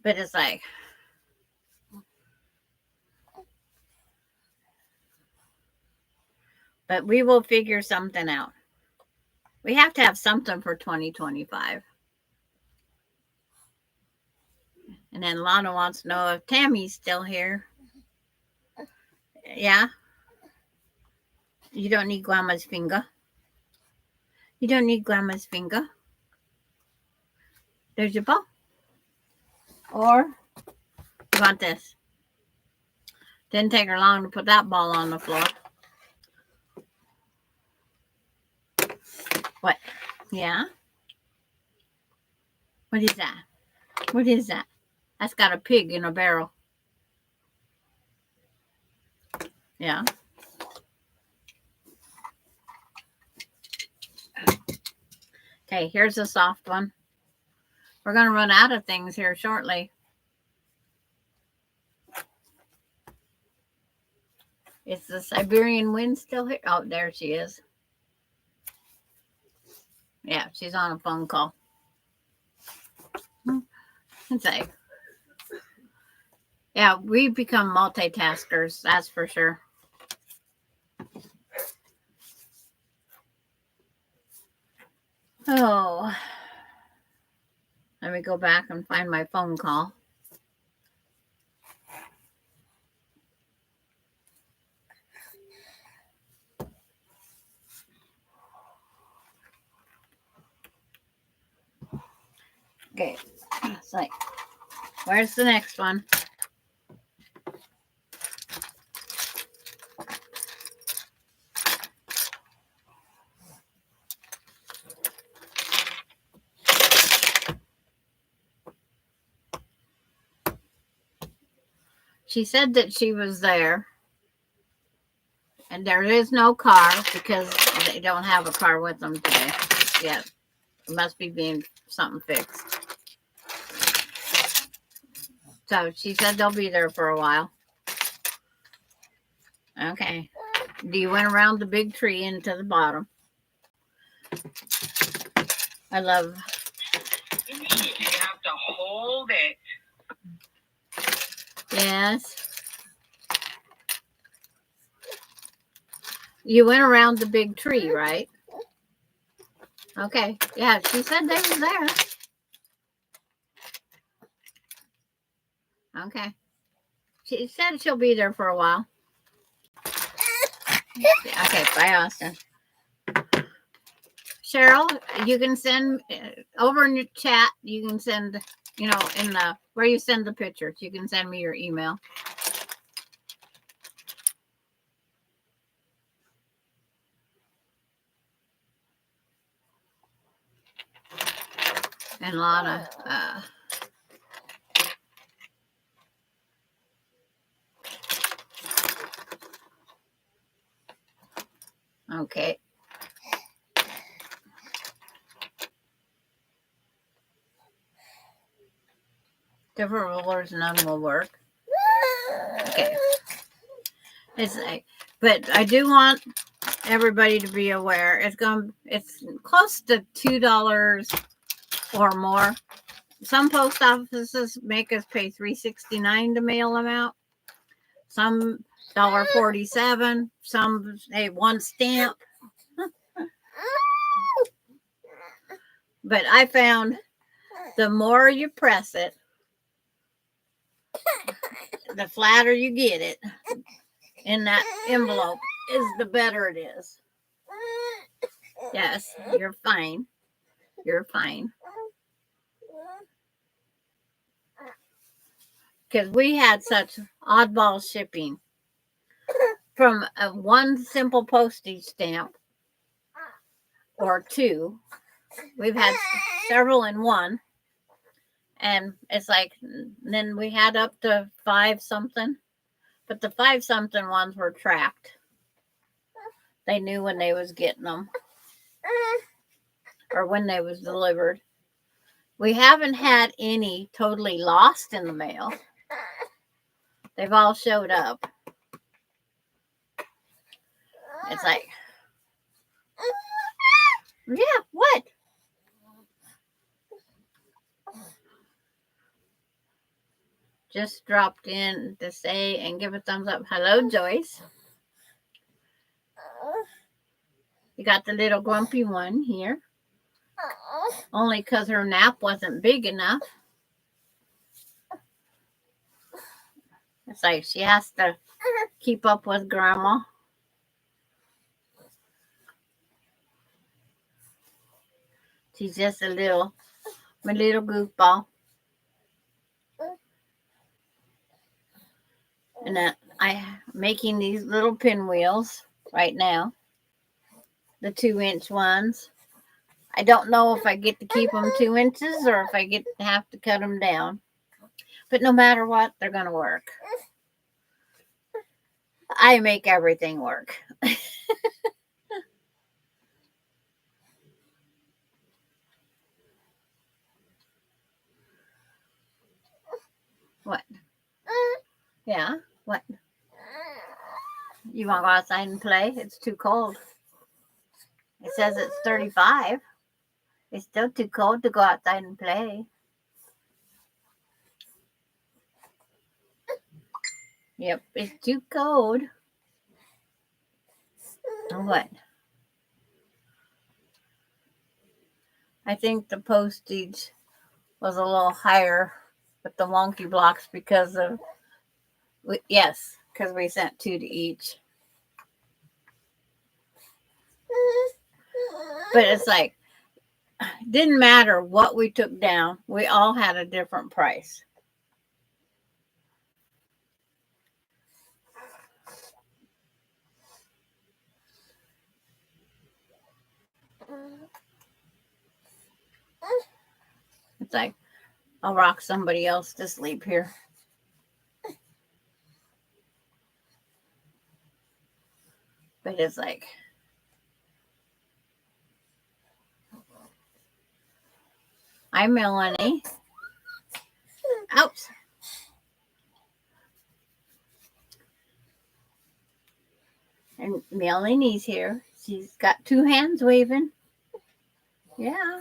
But it's like, but we will figure something out. We have to have something for 2025. And then Lana wants to know if Tammy's still here. Yeah. You don't need Grandma's finger. You don't need Grandma's finger. There's your ball. Or you want this. Didn't take her long to put that ball on the floor. What? Yeah? What is that? What is that? That's got a pig in a barrel. Yeah. Okay, here's a soft one. We're going to run out of things here shortly. Is the Siberian wind still here? Oh, there she is. Yeah, she's on a phone call. It's like, yeah, we become multitaskers, that's for sure. Oh, let me go back and find my phone call. Okay, it's like, where's the next one? She said that she was there, and there is no car because they don't have a car with them today yet. It must be being something fixed. So she said they'll be there for a while. Okay. You went around the big tree into the bottom. I love. You have to hold it. Yes. You went around the big tree, right? Okay. Yeah, she said they was there. Okay. She said she'll be there for a while. Okay, bye, Austin. Cheryl, you can send over in your chat. You can send, in the where you send the pictures. You can send me your email. And Lana, okay. Different rulers, none will work. Okay. But I do want everybody to be aware. It's close to $2 or more. Some post offices make us pay $3.69 to mail them out. Some $1.47. Some one stamp. But I found the more you press it, the flatter you get it in that envelope is the better it is. Yes, you're fine. You're fine. because we had such oddball shipping from one simple postage stamp or two. We've had several in one. And it's like, then we had up to 5 something, but the 5 something ones were tracked. They knew when they was getting them or when they was delivered. We haven't had any totally lost in the mail. They've all showed up. It's like, yeah, what? Just dropped in to say and give a thumbs up. Hello, Joyce. You got the little grumpy one here. Only because her nap wasn't big enough. It's like she has to keep up with Grandma. She's just my little goofball. And I'm making these little pinwheels right now. The 2-inch ones. I don't know if I get to keep them 2 inches or if I have to cut them down. But no matter what, they're going to work. I make everything work. What? Yeah? What? You want to go outside and play? It's too cold. It says it's 35. It's still too cold to go outside and play. Yep, it's too cold. What? I think the postage was a little higher with the wonky blocks because of, yes, because we sent 2 to each. But it's like, didn't matter what we took down. We all had a different price. It's like, I'll rock somebody else to sleep here. But it's like, hi, Melanie. Ouch. And Melanie's here. She's got 2 hands waving. Yeah.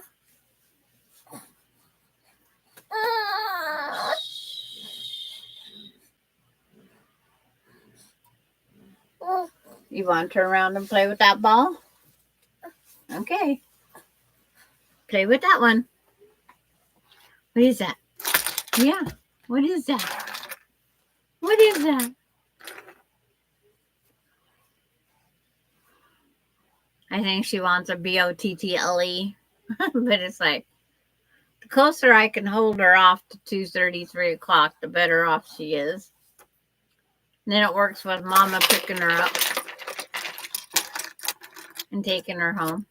You want to turn around and play with that ball? Okay. Play with that one. What is that? Yeah. What is that? What is that? I think she wants a BOTTLE. But it's like, the closer I can hold her off to 2:30, 3 o'clock, the better off she is. And then it works with Mama picking her up and taking her home.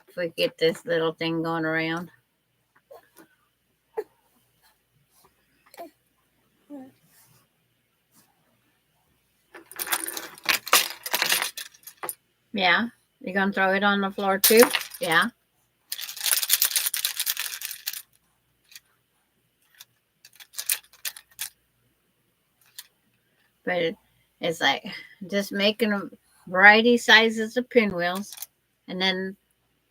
If we get this little thing going around. Yeah. You gonna throw it on the floor too? Yeah. But it's like just making a variety sizes of pinwheels. And then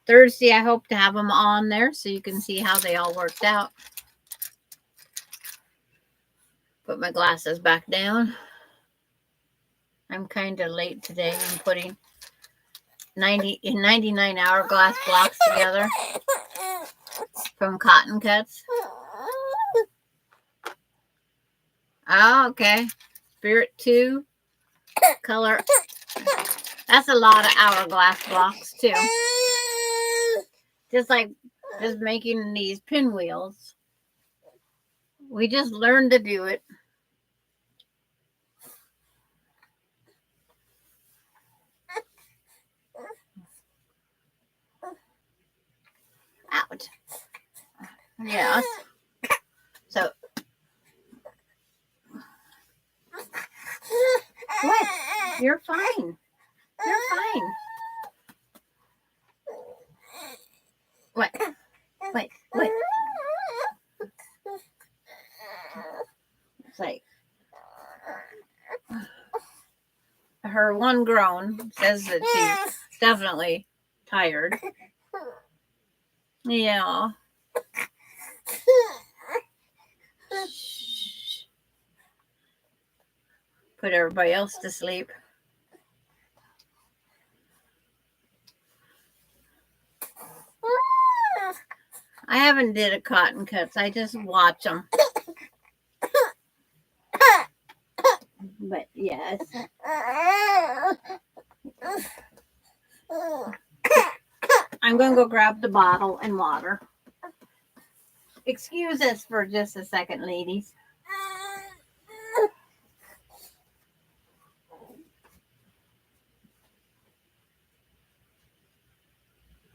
Thursday, I hope to have them on there so you can see how they all worked out. Put my glasses back down. I'm kind of late today. I'm putting 99 hourglass blocks together from Cotton Cuts. Oh, okay. Spirit 2 color. That's a lot of hourglass blocks too. Just like just making these pinwheels. We just learned to do it. Ouch. Yes. So what? You're fine. You're fine. What? What? It's like her one groan says that she's definitely tired. Yeah. Shh. Put everybody else to sleep. I haven't did a cotton cuts. I just watch them. But yes. I'm going to go grab the bottle and water. Excuse us for just a second, ladies.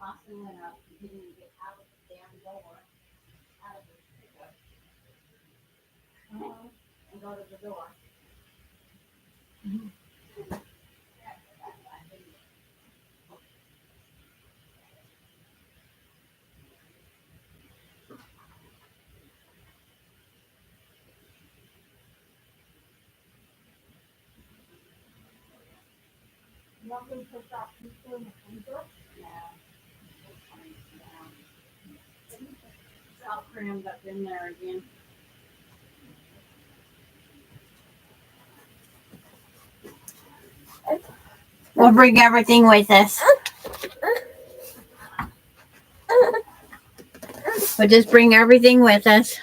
Austin went up. He didn't get out of the damn door. Out of the pickup. And go to the door. Nothing puts up in the freezer? Yeah. It's all crammed up in there again. We'll bring everything with us. We'll just bring everything with us.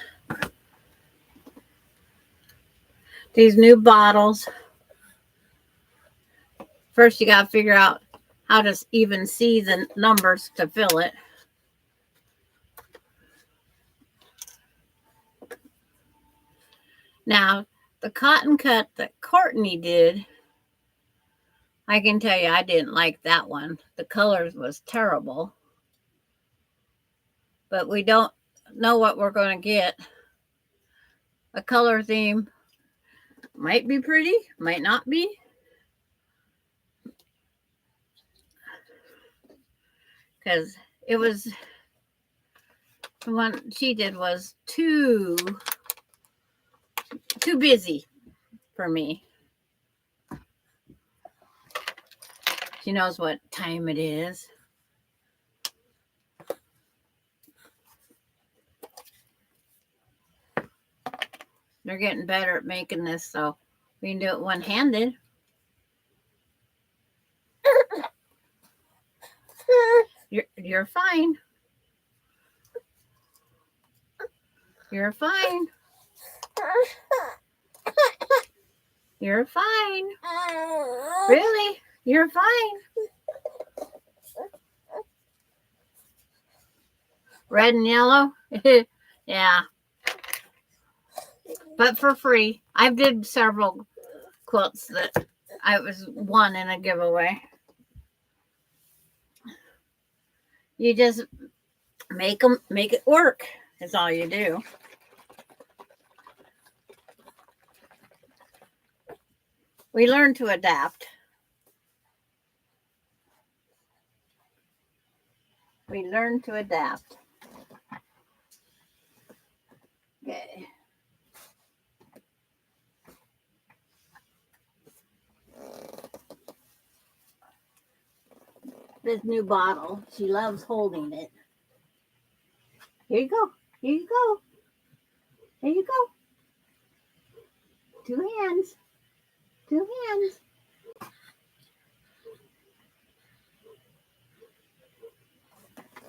These new bottles. First, you got to figure out how to even see the numbers to fill it. Now, the cotton cut that Courtney did, I can tell you I didn't like that one. The colors was terrible. But we don't know what we're going to get. A color theme might be pretty, might not be. Because it was, the one she did was too busy for me. She knows what time it is. They're getting better at making this, so we can do it one-handed. You're fine. You're fine. You're fine. Really? You're fine. Red and yellow? Yeah. But for free. I did several quilts that I was won in a giveaway. You just make it work. Is all you do. We learn to adapt. We learn to adapt. Okay. This new bottle, she loves holding it. Here you go. Here you go. Here you go. 2 hands. 2 hands.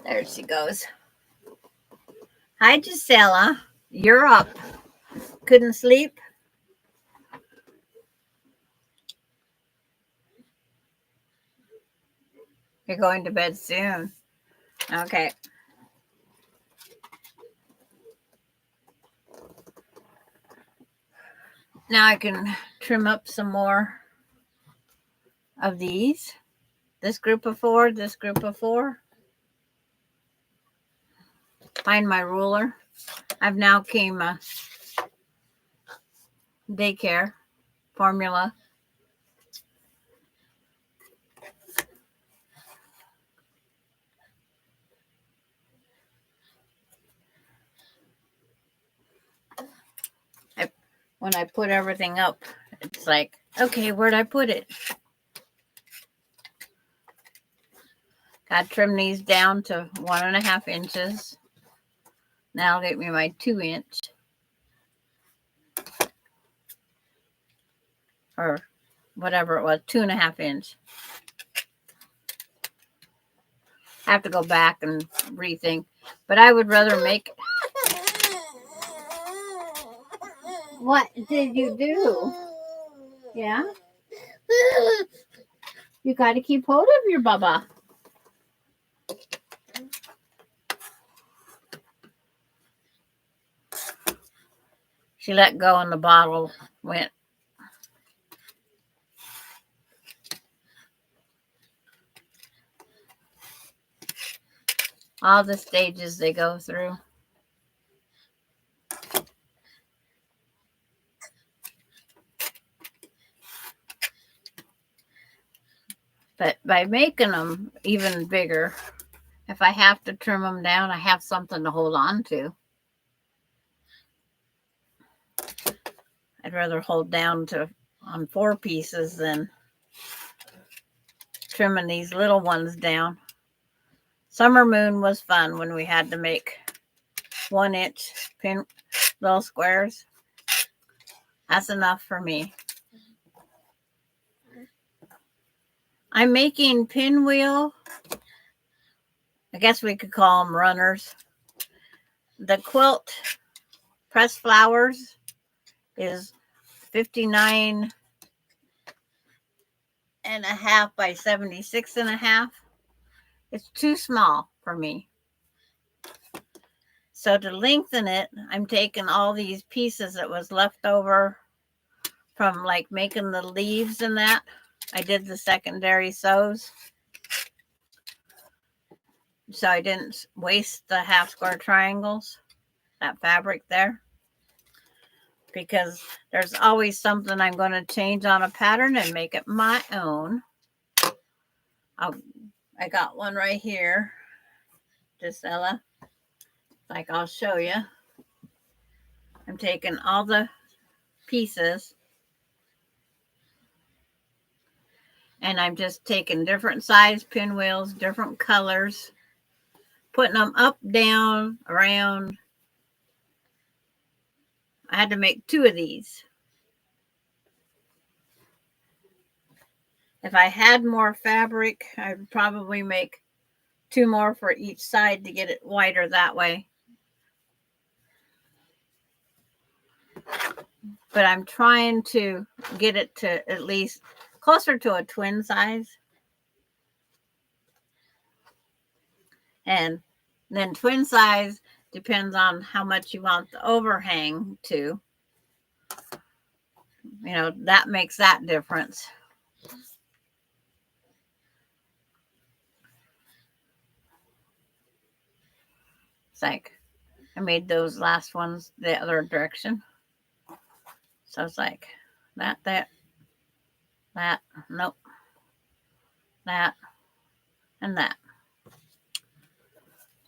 There she goes. Hi, Gisela. You're up. Couldn't sleep? You're going to bed soon. Okay. Now I can trim up some more of these. This group of 4, this group of 4. Find my ruler. I've now came a daycare formula. When I put everything up, it's like, okay, where'd I put it? Got to trim these down to 1.5 inches. That'll get me my 2-inch. Or whatever it was, 2.5 inch. I have to go back and rethink. But I would rather make. What did you do? Yeah? You got to keep hold of your bubba. She let go and the bottle went. All the stages they go through. But by making them even bigger, if I have to trim them down, I have something to hold on to. I'd rather hold down to on 4 pieces than trimming these little ones down. Summer Moon was fun when we had to make 1-inch pin little squares. That's enough for me. I'm making pinwheel. I guess we could call them runners. The quilt pressed flowers is 59.5 by 76.5. It's too small for me. So to lengthen it, I'm taking all these pieces that was left over from like making the leaves and that. I did the secondary sews. So I didn't waste the half square triangles, that fabric there. Because there's always something I'm going to change on a pattern and make it my own. I got one right here, Gisela. Like I'll show you. I'm taking all the pieces and I'm just taking different size pinwheels, different colors, putting them up, down, around. I had to make 2 of these. If I had more fabric, I'd probably make 2 more for each side to get it wider that way. But I'm trying to get it to at least closer to a twin size. And then twin size depends on how much you want the overhang to. You know, that makes that difference. It's like I made those last ones the other direction. So it's like that, nope, that, and that. So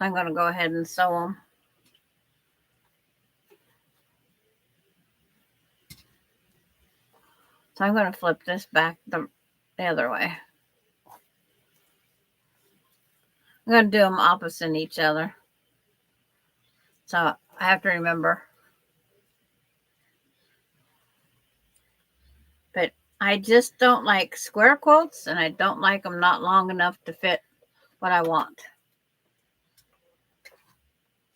I'm going to go ahead and sew them. So I'm going to flip this back the other way. I'm going to do them opposite each other. So I have to remember. But I just don't like square quilts, and I don't like them not long enough to fit what I want.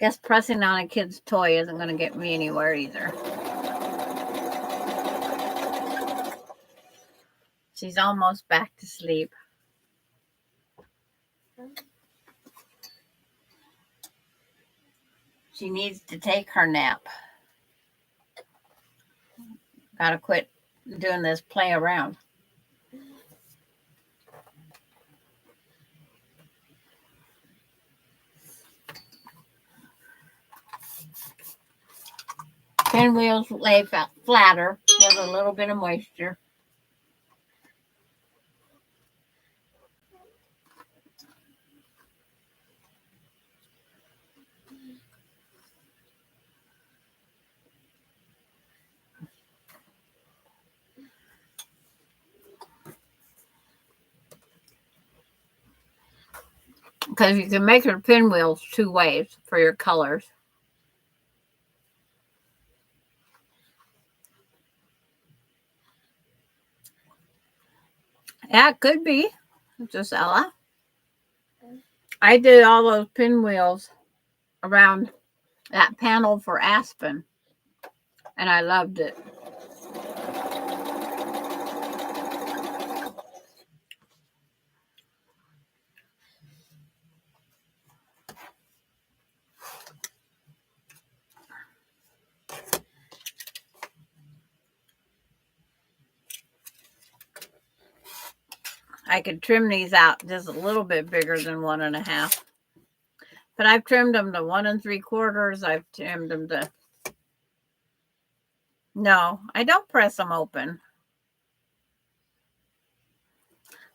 Guess pressing on a kid's toy isn't going to get me anywhere either. She's almost back to sleep. She needs to take her nap. Gotta quit doing this play around. Pinwheels lay flatter with a little bit of moisture. Because you can make your pinwheels two ways for your colors. Yeah, it could be, Gisela. I did all those pinwheels around that panel for Aspen, and I loved it. I could trim these out just a little bit bigger than 1.5. But I've trimmed them to 1 3/4. I've trimmed them to... No, I don't press them open.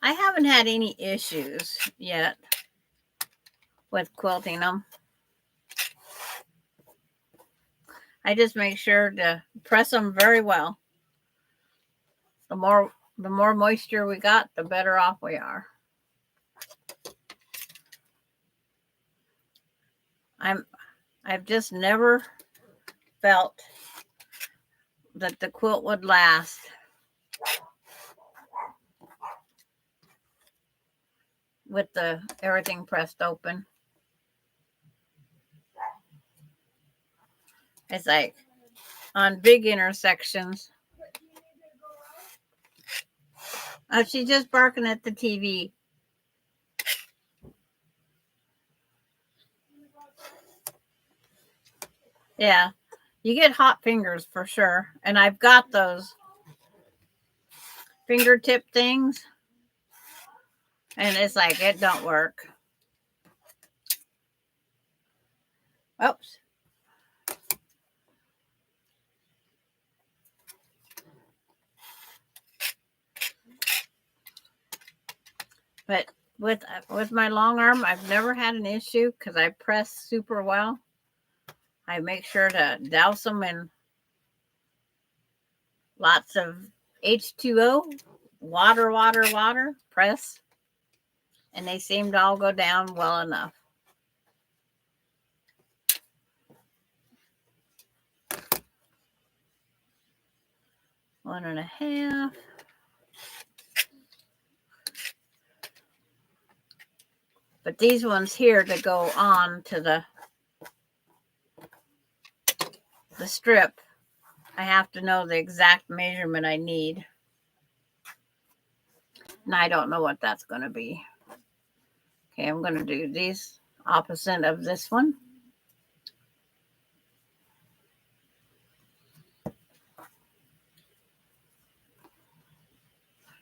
I haven't had any issues yet with quilting them. I just make sure to press them very well. The more moisture we got, the better off we are. I've just never felt that the quilt would last with everything pressed open. It's like on big intersections. Oh, she's just barking at the TV. Yeah, you get hot fingers for sure. And I've got those fingertip things. And it's like, it don't work. Oops. But with my long arm, I've never had an issue because I press super well. I make sure to douse them in lots of H2O, water, press. And they seem to all go down well enough. One and a half. But these ones here to go on to the strip, I have to know the exact measurement I need. And I don't know what that's going to be. Okay, I'm going to do these opposite of this one.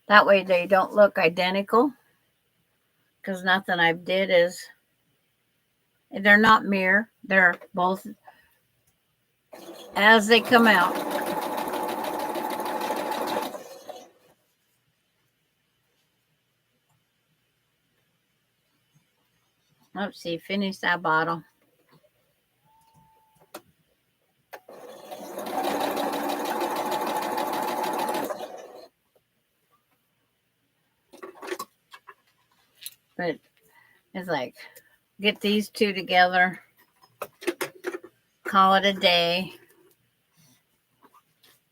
That way they don't look identical. Because nothing I did is, they're not mirror. They're both as they come out. Let's see, finish that bottle. But it's like, get these two together, call it a day,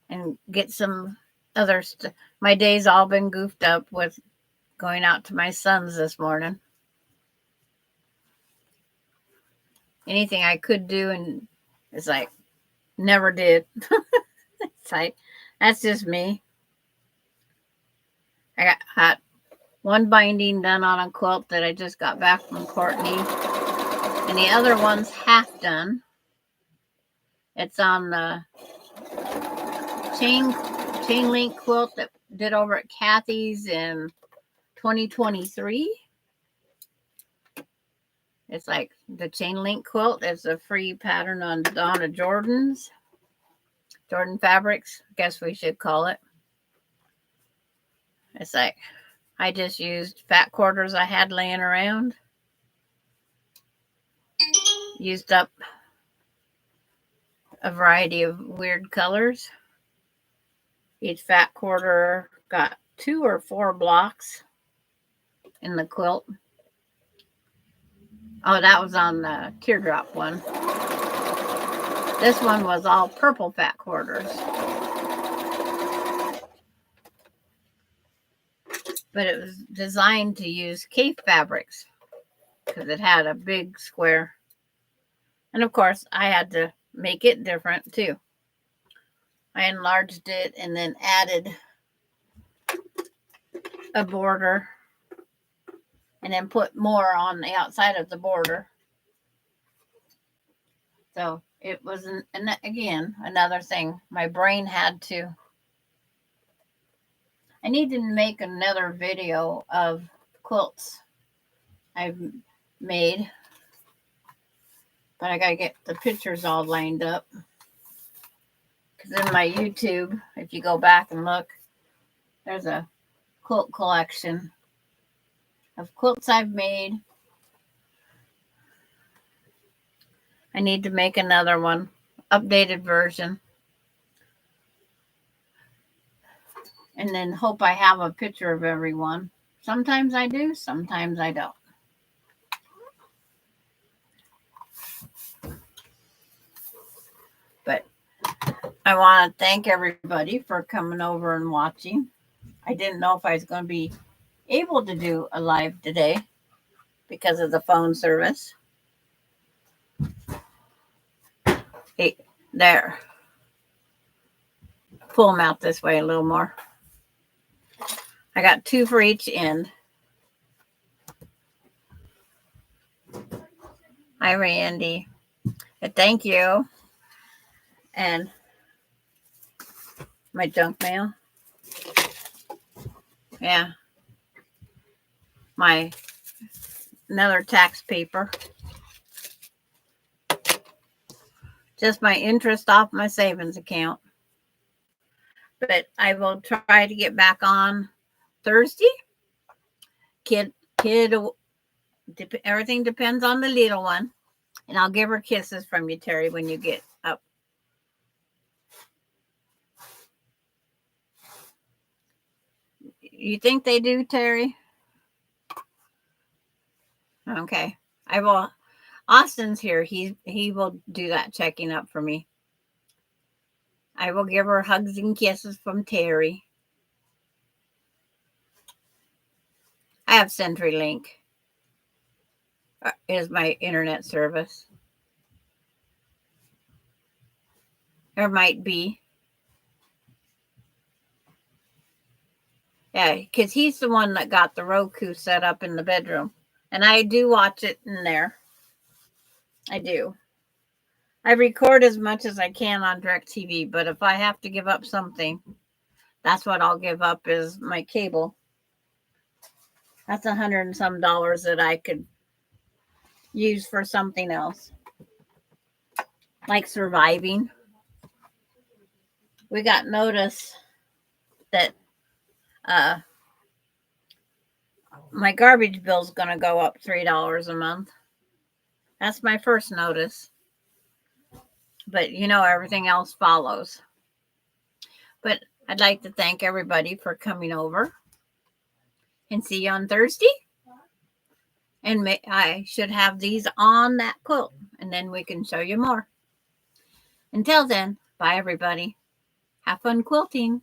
and get some other stuff. My day's all been goofed up with going out to my son's this morning. Anything I could do, and it's like, never did. It's like, that's just me. I got one binding done on a quilt that I just got back from Courtney, and the other one's half done. It's on the chain chain link quilt that did over at Kathy's in 2023. It's like the chain link quilt is a free pattern on Donna Jordan Fabrics, I guess we should call it. It's like I just used fat quarters I had laying around. Used up a variety of weird colors. Each fat quarter got 2 or 4 blocks in the quilt. Oh, that was on the teardrop one. This one was all purple fat quarters. But it was designed to use cape fabrics because it had a big square. And of course, I had to make it different too. I enlarged it and then added a border and then put more on the outside of the border. So it was, again, another thing. My brain had to. I need to make another video of quilts I've made. But I got to get the pictures all lined up. Because in my YouTube, if you go back and look, there's a quilt collection of quilts I've made. I need to make another one, updated version. And then hope I have a picture of everyone. Sometimes I do, sometimes I don't. But I want to thank everybody for coming over and watching. I didn't know if I was going to be able to do a live today because of the phone service. Hey, there. Pull them out this way a little more. I got 2 for each end. Hi, Randy. Thank you. And my junk mail. Yeah. My another tax paper. Just my interest off my savings account. But I will try to get back on Thursday. Kid, everything depends on the little one. And I'll give her kisses from you, Terry, when you get up. You think they do, Terry? Okay. I will. Austin's here. He will do that checking up for me. I will give her hugs and kisses from Terry. I have CenturyLink. Is my internet service. There might be. Yeah, because he's the one that got the Roku set up in the bedroom. And I do watch it in there. I do. I record as much as I can on DirecTV, but if I have to give up something, that's what I'll give up is my cable. That's $100 and some that I could use for something else. Like surviving. We got notice that my garbage bill is going to go up $3 a month. That's my first notice. But you know, everything else follows. But I'd like to thank everybody for coming over. And see you on Thursday. And I should have these on that quilt. And then we can show you more. Until then, bye everybody. Have fun quilting.